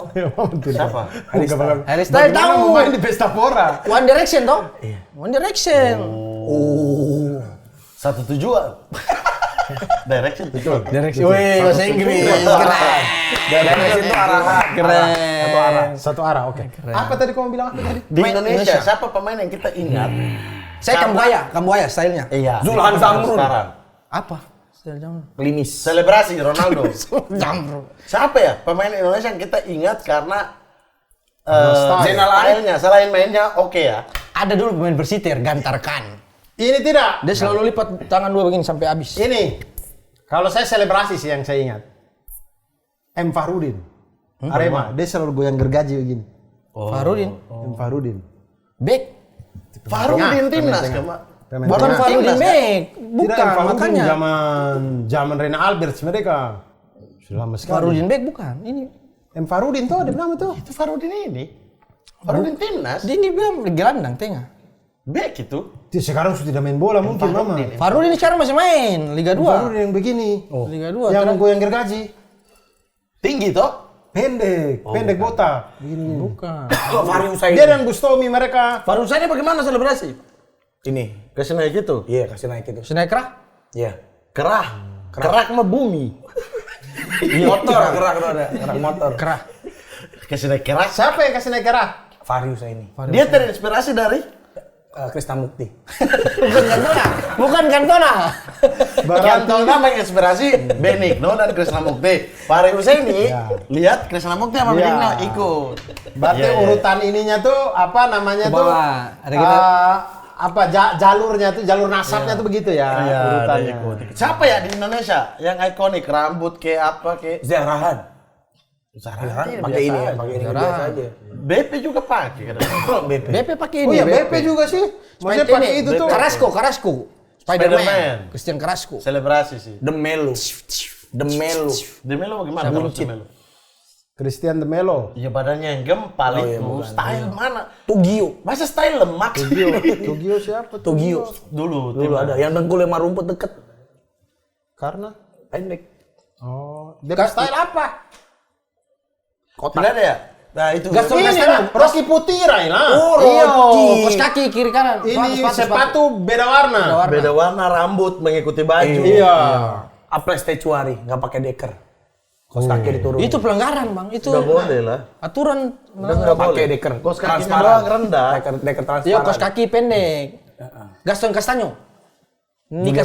Siapa? Harry Styles Bagaimana tahu. mau main di Pesta Pora? One Direction toh? One Direction. Satu tujuan. Direction tujuan. Wih, bahasa Inggris. Keren. Direction itu arahan. Keren. Satu arah, oke. Apa tadi kamu bilang apa tadi? Di Indonesia siapa pemain yang kita ingat? Saya Kambuaya stylenya. Iya. Zulhan Zamrun. Sekarang. Apa? Style jangan. Klimis. Selebrasi Ronaldo. Jamro. Siapa ya pemain Indonesia yang kita ingat karena Style. stylenya, selain mainnya oke ya. Ada dulu pemain bersitir, Gantarkan. Ini tidak. Dia selalu lipat tangan dua begini sampai habis. Ini. Kalau saya selebrasi sih yang saya ingat. M. Fahrudin. Arema. Dia selalu goyang gergaji begini. Farudin. M. Fahrudin. Back. Farudin Tengah, timnas pemain kan, Pak? Pemain Bukan tengah. Farudin Timnas, Back. Tidak, Bukan, M. Fahrudin makanya. zaman Rena Alberts mereka. Sudah lama sekali. Farudin Back bukan. Ini. M. Fahrudin tuh ada nama tuh. Itu Farudin ini. Farudin timnas. Dia ini bilang gelandang tengah. Back itu. Dia sekarang sudah tidak main bola mungkin mama. Farudin sekarang masih main Liga 2. Fahrudin yang begini. Liga 2. Yang goyang gergaji. Tinggi toh? Pendek botak. Begini. Bukan. Fahri Husaini. Dia dan Bustomi mereka. Farudin ini bagaimana selebrasi? Ini. Kasih naik gitu. Iya, kasih naik itu. Snekra? Iya. Kerah. Kerak mah bumi. Motor, gerak motor. Kerah. Kasih naik keras. Siapa yang kasih naik kerah? Fahri Husaini. Dia terinspirasi dari Krisna Mukti. Bukan Cantona. Cantona menginspirasi Benigno dan Krisna Mukti. Fahri Husaini lihat Krisna Mukti sama Iya. Benigno ikut. Berarti Iya, iya. urutan ininya tuh apa namanya tuh? Bawah. Ada kita. Jalurnya tuh, jalur nasabnya tuh begitu ya Iya, urutannya. dia ikut. Siapa ya di Indonesia yang ikonik rambut kayak apa kayak Zahrahan. Zahra Pakai ini ya, pakai ini biasa aja. BP juga pakai kadang-kadang. BP. BP pakai Oh ini. iya, BP juga sih. Maksudnya pakai itu tuh. Carrasco. Spiderman. Christian Carrasco. Selebrasi sih. Demelo. Demelo. Demelo bagaimana? Demelo. Christian De Melo. Iya badannya yang gempal iya, itu. bukan. Style mana? Tugio. Masa style lemak? Tugio siapa? Tugio. Dulu Dulu ada yang dengkul sama rumput deket. Karena Pendek. oh, dia style apa? Kotak. Tidak ada ya? Nah itu. Gaston Ini Castagno. lah, Rocky Putira lah. Oh, Iya, Rocky. kos kaki kiri kanan. Ini sepatu beda warna. Beda warna rambut mengikuti baju. Iya. Aples tecuari, nggak pakai deker. Kos kaki diturun. Itu pelanggaran, Bang. Itu Udah boleh lah. aturan. Udah nggak pakai boleh. deker. Kos kakinya Transparan. doang rendah. Deker transparan. Iya, kos kaki pendek. Gaston Castagno. Nikah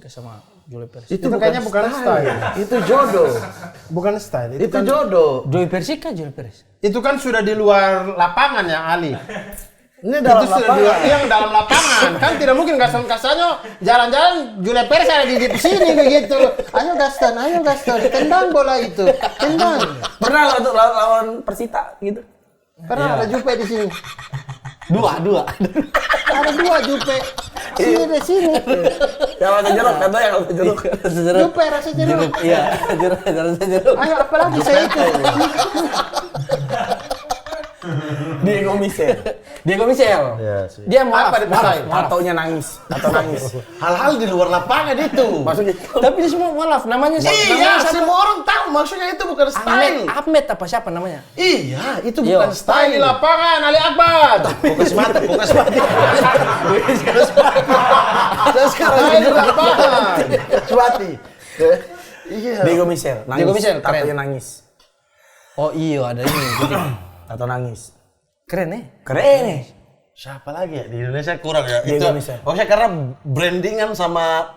sama Julia Perez. Itu kayaknya bukan style. Itu jodoh. Bukan style. Itu jodoh. Joey Persika, Julia Perez. Itu kan sudah di luar lapangan ya Ali. Ini dalam Itu sudah di lapangan. yang dalam lapangan. Kan tidak mungkin Gaston Castagno jalan-jalan Julia Perez ada di sini begitu. Ayo Gaston, tendang bola itu. Tendang. Pernah lawan Persita gitu. Karena ada Jupe di sini. Dua. Ada dua Jupe. Sini deh sini. Yang rasa jeruk, kata yang rasa jeruk. Jupe rasa jeruk. Iya, jeruk. Ayo apalagi saya itu. Diego Michel. Diego Michel. Iya sih. Dia mualaf. Tatonya nangis. Tato nangis. Hal-hal di luar lapangan itu. Maksudnya Tapi dia semua mualaf. Namanya Iya, semua orang tahu maksudnya itu bukan style. Ahmed apa siapa namanya? Iya, itu Iya. bukan Style di style. lapangan Ali Akbar. Fokus mata. Dan sekarang Style di lapangan. Suati. Iya. Diego Michel. Nangis. Diego Michel, keren. Tatonya nangis. Oh iya, ada ini. Tato nangis. Keren ya? Keren nih. Siapa lagi ya? Di Indonesia kurang ya. Diego Itu Michel. maksudnya karena brandingan sama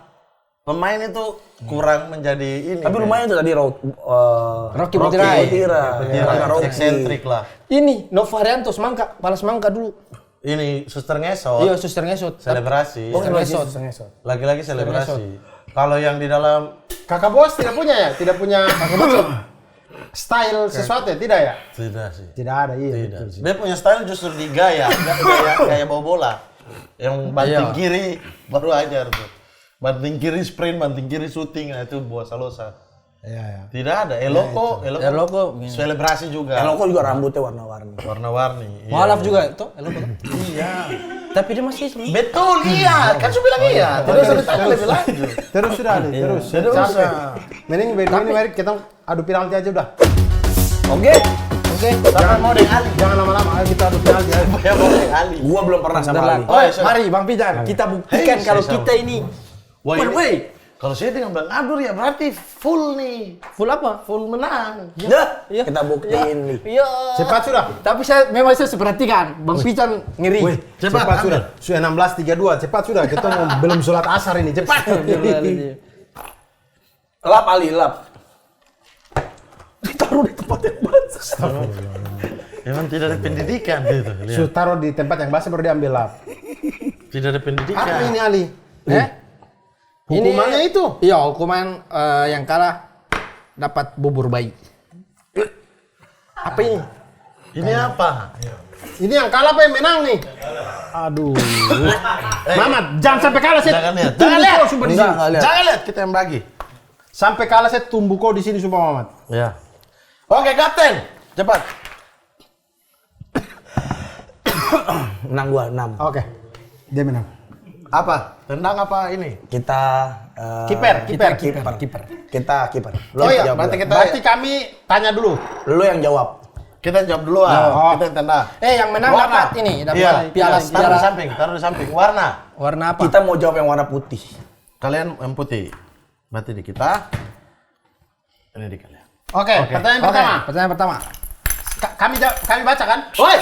pemain itu kurang menjadi ini. Tapi lumayan tuh tadi Rocky Putira. Rocky. Eksentrik lah. Ini Novarianto semangka, kepala semangka dulu. Ini suster ngesot. Iya, suster ngesot. Selebrasi. Oh, Ngesot. ngesot. Lagi-lagi selebrasi. Kalau yang di dalam Kakak bos tidak punya ya? Tidak punya kakak bos style sesuatu ya? Tidak ya? tidak sih. Tidak ada, iya. Tidak. Dia punya style justru di gaya bawa bola. Yang banting kiri baru ajar tuh. Banting kiri sprint, banting kiri shooting, nah itu buat Salosa. Iya, iya. Tidak ada. Eloko Eloko. selebrasi juga. Eloko juga rambutnya warna-warni. Warna-warni. Iya. Mualaf juga itu, Eloko. Iya. Tapi dia masih Islam. Betul, iya. Kan saya bilang iya. Terus ditanya lebih lanjut. Terus sudah Ali, terus. Terus. Capek. Mending mari kita adu penalti aja udah. Oke. Jangan mau dengan Ali. Jangan lama-lama, ayo kita adu penalti. Ayo. Ya mau dengan Ali. Gua belum pernah sama Ali. Oh, ya, sudah. Mari Bang Pijan, kita buktikan Hei, kalau saya kita ini Wah, One ini- way. Kalau saya dengan Bang Abdur ya berarti full nih. Full apa? Full menang. Ya, Iya. kita buktiin nih. Iya. Cepat sudah. Tapi saya memang saya perhatikan, Bang Pijan ngeri. Wih, cepat sudah. Sudah 16.32, cepat sudah. Kita mau belum sholat asar ini, cepat. Lap Ali, lap. Ditaruh di tempat yang basah. Emang tidak ada pendidikan gitu. Lihat. Sudah taruh di tempat yang basah baru diambil lap. Tidak ada pendidikan. Apa ini Ali? Ini, Hukumannya itu? Iya, hukuman yang kalah dapat bubur bayi. Apa ini? Ini apa? Ini yang kalah apa yang menang nih? Aduh. Mamat, jangan sampai kalah saya. Jangan lihat. Tumbuh Jangan lihat. kau sumpah di sini. Enggak lihat. Jangan lihat kita yang bagi. Sampai kalah saya tumbuh kau di sini sumpah Mamat. Ya. Oke, kapten. Cepat. Menang gua 6. Oke. Dia menang. Apa? Tendang apa ini? Kita Kiper. Kita kiper. Lu Oh iya, jawab berarti dulu. kita Berarti kami tanya dulu. Lu yang jawab. kita jawab dulu ah. Oh. Kita yang tendang. Yang menang Warna. dapat ini, dapat Iya, piala taruh di samping, taruh di samping. Warna. Warna apa? Kita mau jawab yang warna putih. Kalian yang putih. Berarti di kita. Ini di kalian. Oke, pertanyaan pertama. Pertanyaan pertama. Kami baca kan? Woi.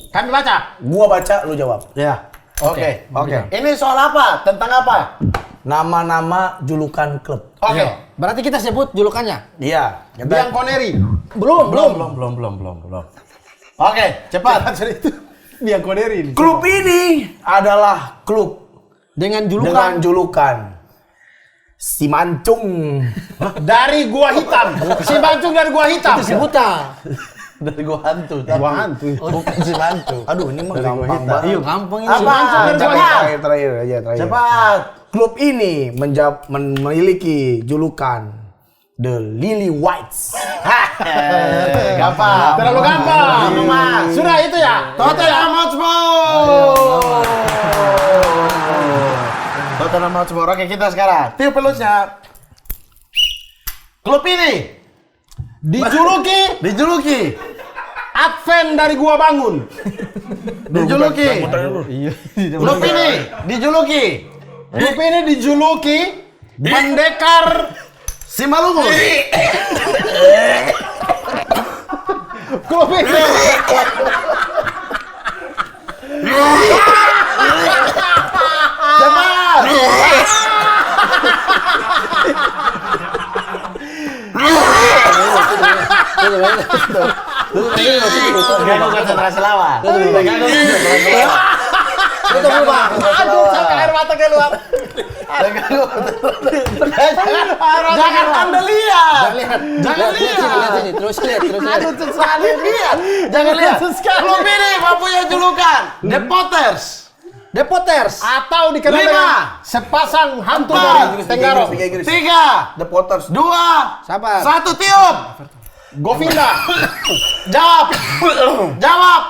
Kami baca. Gua baca, lu jawab. Ya. Oke. Oke. Ini soal apa? Tentang apa? Nama-nama julukan klub. Oke. Berarti kita sebut julukannya. Iya. Kita Bianconeri. Belum. Oke, cepat. itu Bianconeri ini. klub ini adalah klub Dengan dengan julukan julukan Si Mancung. Dari Gua Hitam. Si Bancung dari Gua Hitam. itu sebutan. Dari gua hantu. Gua hantu. Bukan si bantu. Aduh, ini mah Dari gua gampang hitam. banget. Iya, gampang ini. Apa? Terakhir aja. Cepat. Klub ini memiliki julukan The Lily Whites. Gampang. Terlalu gampang. Mas. Sudah itu ya. Tottenham Hotspur. Tottenham Hotspur. Oke, kita sekarang tiup pelusnya. Klub ini dijuluki Advent dari gua bangun. Klub ini dijuluki Klub ini dijuluki Pendekar Simalungun. Klub ini Cepat. Ganggu konsentrasi lawan. aduh sampai air mata keluar. Jangan Anda lihat. Jangan Lihat lihat. sini, terus lihat. Aduh, sekali lihat. Jangan lihat. Klub ini mempunyai julukan The Potters. The Potters. Atau dikenal 5, dengan sepasang hantu 4, dari Tenggaro. 3, The Potters. 2, Sabar. 1, tiup. Govinda. Jawab. Jawab.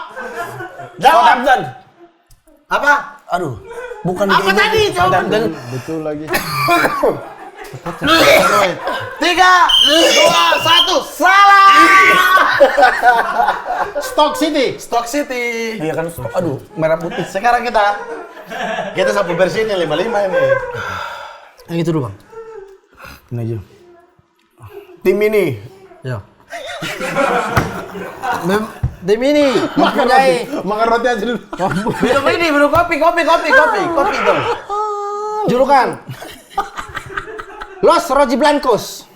Jawab. Southampton. Apa? Aduh, bukan Apa kayak tadi? gitu. Southampton. Betul lagi. 3, 2, 1, salah. Stock City. Stock City. Iya kan, aduh, merah putih. Sekarang kita sapu bersih ini 55 ini. Yang itu dulu, Bang. Ini aja. Tim ini Ya. Tim ini mempunyai Makan roti aja dulu. Minum kopi itu. julukan Los Roji Blancos.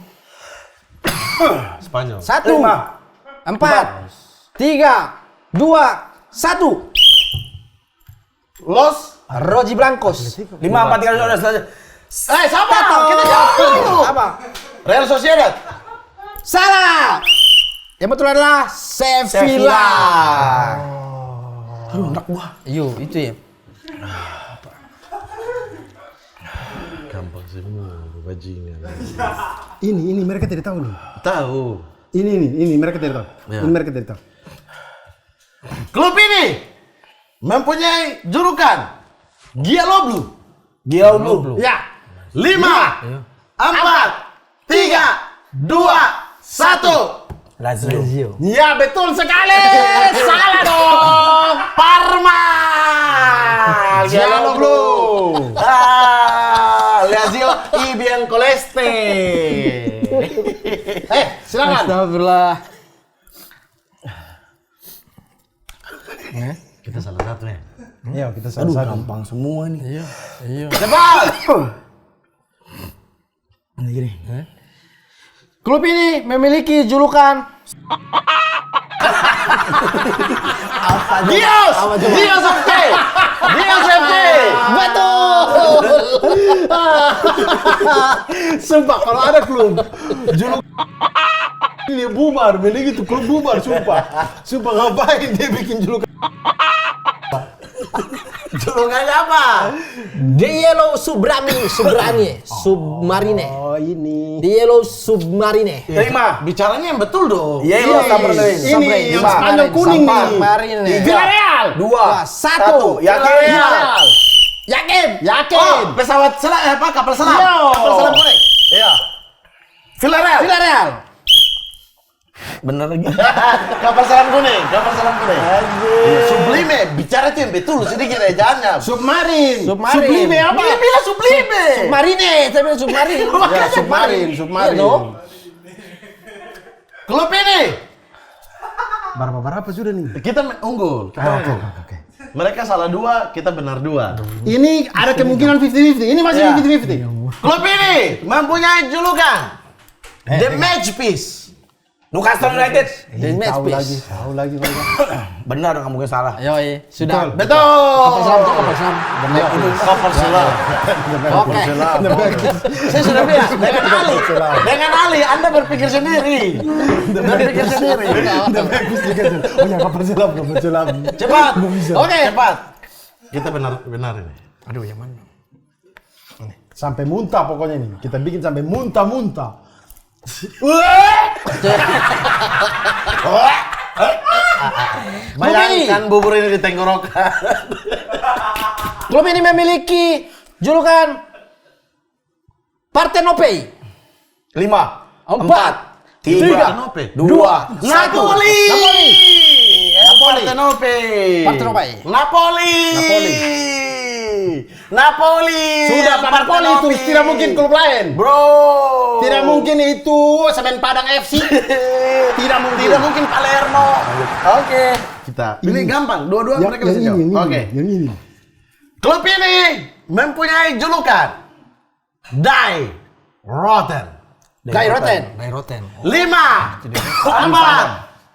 Spanyol. 1, 4, 3, 2, 1. Los. Roji Blancos. 5, 4, 3, 2, 1. Siapa? Kita jawab dulu. Apa? Real Sociedad. Salah. Yang betul adalah Sevilla. Aduh, enak gua. Yo, itu ya. Gampang semua bajingan. Ini mereka tidak tahu nih. Tahu. Ini mereka tidak tahu. Ya. Ini mereka tidak tahu. Klub ini mempunyai julukan Gialoblu. Gialoblu. Ya. 5, 4, 3, 2, 1. Lazio. Ya betul sekali. Salah dong. Parma. Gialoblu. Lazio I Biancoleste. Silakan. Astagfirullah. Kita salah satu ya. Ya, kita Aduh, salah satu. gampang semua nih. Iya. Cepat. Ini gini. Klub ini memiliki julukan Dios. Dios FC. Dios FC. betul. Sumpah kalau ada klub juluk ini bubar, bener gitu klub bubar, sumpah. Sumpah ngapain dia bikin juluk? Julukannya apa? The Yellow Submarine. Submarine. Oh ini. The Yellow Submarine. 5. Bicaranya yang betul dong. Yellow Submarine. Ini yang Spanyol kuning nih. Submarine. Villarreal. 2, 1. Yakin. Villarreal. Yakin? Yakin. Oh, pesawat selam apa? Kapal selam. Yo. Kapal selam kuning. Iya. Villarreal. Villarreal. Bener lagi. Kapal selam kuning. Kapal selam kuning. Iya, Sublime. Bicara tuh yang betul sedikit ya jangan. Submarin. Submarin. Sublime apa? Dia bilang Sublime. Submarine. Saya bilang submarine. Ya, submarin. Iya dong. Klub ini Berapa sudah nih? kita unggul. Kita unggul. Oke. Mereka salah 2, kita benar 2. Ini ada kemungkinan 50-50. Ini masih Ya. 50-50. Klub ini mempunyai julukan The Match Piece. Newcastle United. The match Tahu lagi, piece. tahu lagi mereka. Benar dong, kamu salah. Ayo, sudah. Betul. Kapal selam. Cover selam. Oke. Saya sudah bilang dengan Ali Anda berpikir sendiri. Berpikir sendiri. Oh ya, kapal selam. Cepat. Oke. Cepat. Kita benar ini. Aduh, yang mana? Sampai muntah pokoknya ini. Kita bikin sampai muntah. Bayangkan bubur ini di tenggorokan. Klub ini memiliki julukan Partenopei. 5, 4, 3, 2, 1. Napoli. Partenopei. Napoli. Sudah Pak Napoli itu tidak mungkin klub lain. Bro. Tidak mungkin itu Semen Padang FC. Tidak mungkin. Tidak mungkin Palermo. Oke. Kita pilih gampang. Dua-dua Yang mereka bisa jawab. Oke. Yang ini. Klub ini mempunyai julukan Die Rotten. Guy Roten. 5, 4,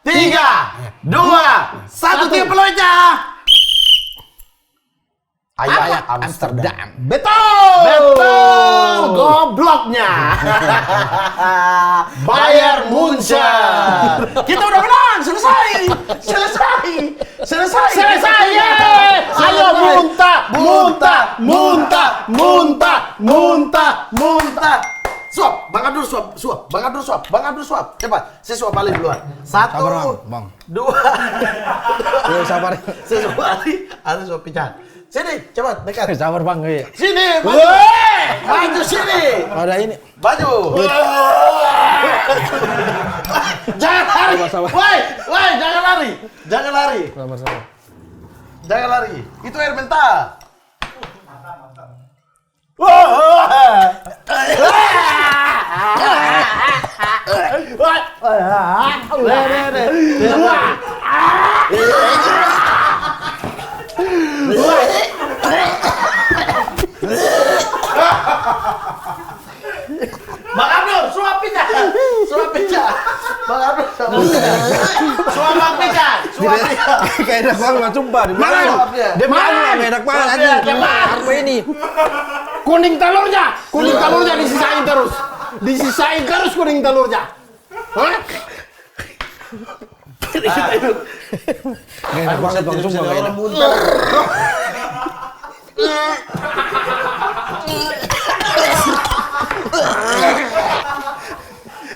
3, 2, 1, tiup peluitnya. Ayak Amsterdam. Betul, gobloknya. Bayern Munchen. Kita udah menang, selesai. Ayo muntah. Suap, Bang Abdul suap. Cepat, saya suap Ali duluan. 1, Bang. 2. Sabar. Saya suap Ali, ada suap pican. Sini, cepat, dekat. Sabar Bang. Sini, maju. Maju sini. Ada ini. Maju. Jangan lari. Woi, jangan lari. Jangan lari. Itu air mentah. Bang Abdul, suap pican. Bang Abdul, suap pican. Kayak enak banget sumpah. Dia malu lah, enak banget aja. Apa ini? Kuning telurnya disisain terus kuning telurnya. Hah? Enak banget Bang sumpah. Enak.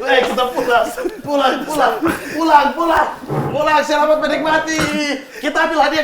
Kita pulang, selamat menikmati. Kita ambil hadiah.